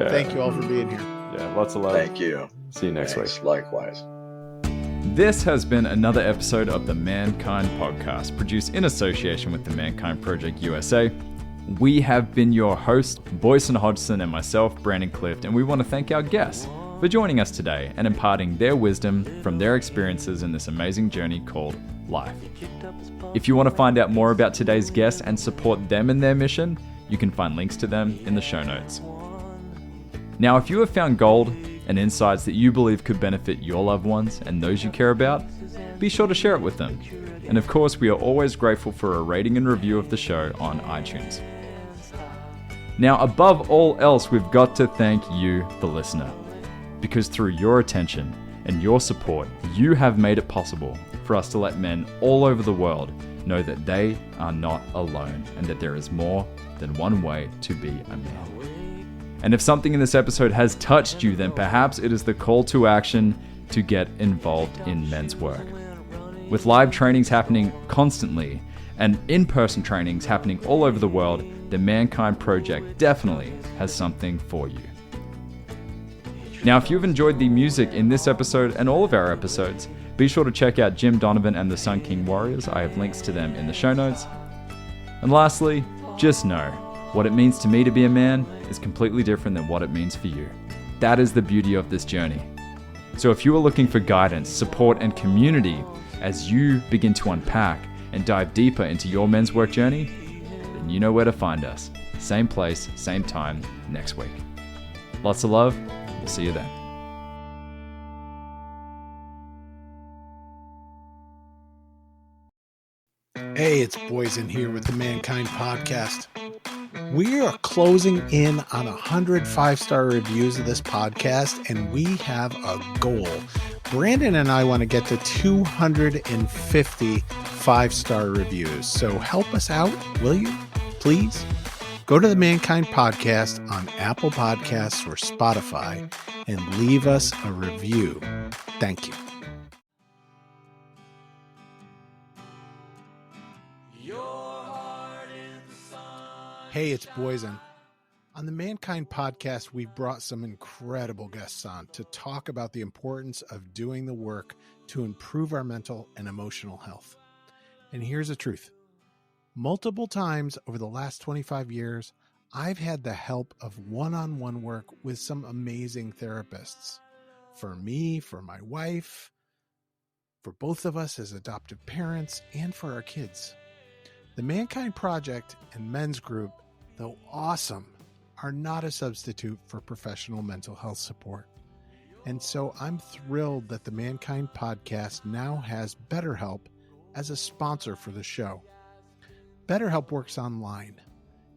Thank you all for being here. Yeah, lots of love. Thank you. See you next week. Likewise. This has been another episode of the Mankind Podcast, produced in association with the Mankind Project USA. We have been your hosts, Boysen, Hodgson, and myself, Brandon Clift, and we want to thank our guests for joining us today and imparting their wisdom from their experiences in this amazing journey called life. If you want to find out more about today's guests and support them in their mission, you can find links to them in the show notes. Now, if you have found gold and insights that you believe could benefit your loved ones and those you care about, be sure to share it with them. And of course, we are always grateful for a rating and review of the show on iTunes. Now, above all else, we've got to thank you, the listener, because through your attention and your support, you have made it possible for us to let men all over the world know that they are not alone and that there is more than one way to be a man. And if something in this episode has touched you, then perhaps it is the call to action to get involved in men's work. With live trainings happening constantly and in-person trainings happening all over the world, the Mankind Project definitely has something for you. Now, if you've enjoyed the music in this episode and all of our episodes, be sure to check out Jim Donovan and the Sun King Warriors. I have links to them in the show notes. And lastly, just know, what it means to me to be a man is completely different than what it means for you. That is the beauty of this journey. So if you are looking for guidance, support, and community as you begin to unpack and dive deeper into your men's work journey, then you know where to find us. Same place, same time, next week. Lots of love. We'll see you then. Hey, it's Boysen here with the Mankind Podcast. We are closing in on 100 5-star reviews of this podcast, and we have a goal. Brandon and I want to get to 250 5-star reviews. So help us out, will you? Please? Go to the Mankind Podcast on Apple Podcasts or Spotify and leave us a review. Thank you. Hey, it's Boysen. On the Mankind Podcast, we've brought some incredible guests on to talk about the importance of doing the work to improve our mental and emotional health. And here's the truth. Multiple times over the last 25 years, I've had the help of one-on-one work with some amazing therapists. For me, for my wife, for both of us as adoptive parents, and for our kids. The Mankind Project and Men's Group, though awesome, are not a substitute for professional mental health support. And so I'm thrilled that the Mankind Podcast now has BetterHelp as a sponsor for the show. BetterHelp works online.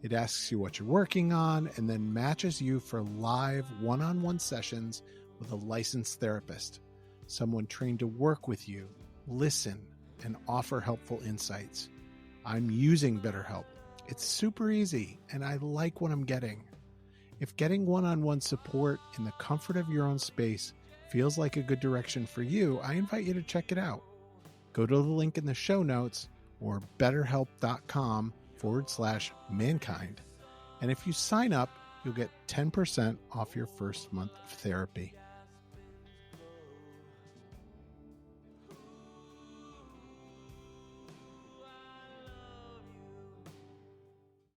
It asks you what you're working on and then matches you for live one-on-one sessions with a licensed therapist, someone trained to work with you, listen, and offer helpful insights. I'm using BetterHelp. It's super easy, and I like what I'm getting. If getting one-on-one support in the comfort of your own space feels like a good direction for you, I invite you to check it out. Go to the link in the show notes or betterhelp.com/mankind. And if you sign up, you'll get 10% off your first month of therapy.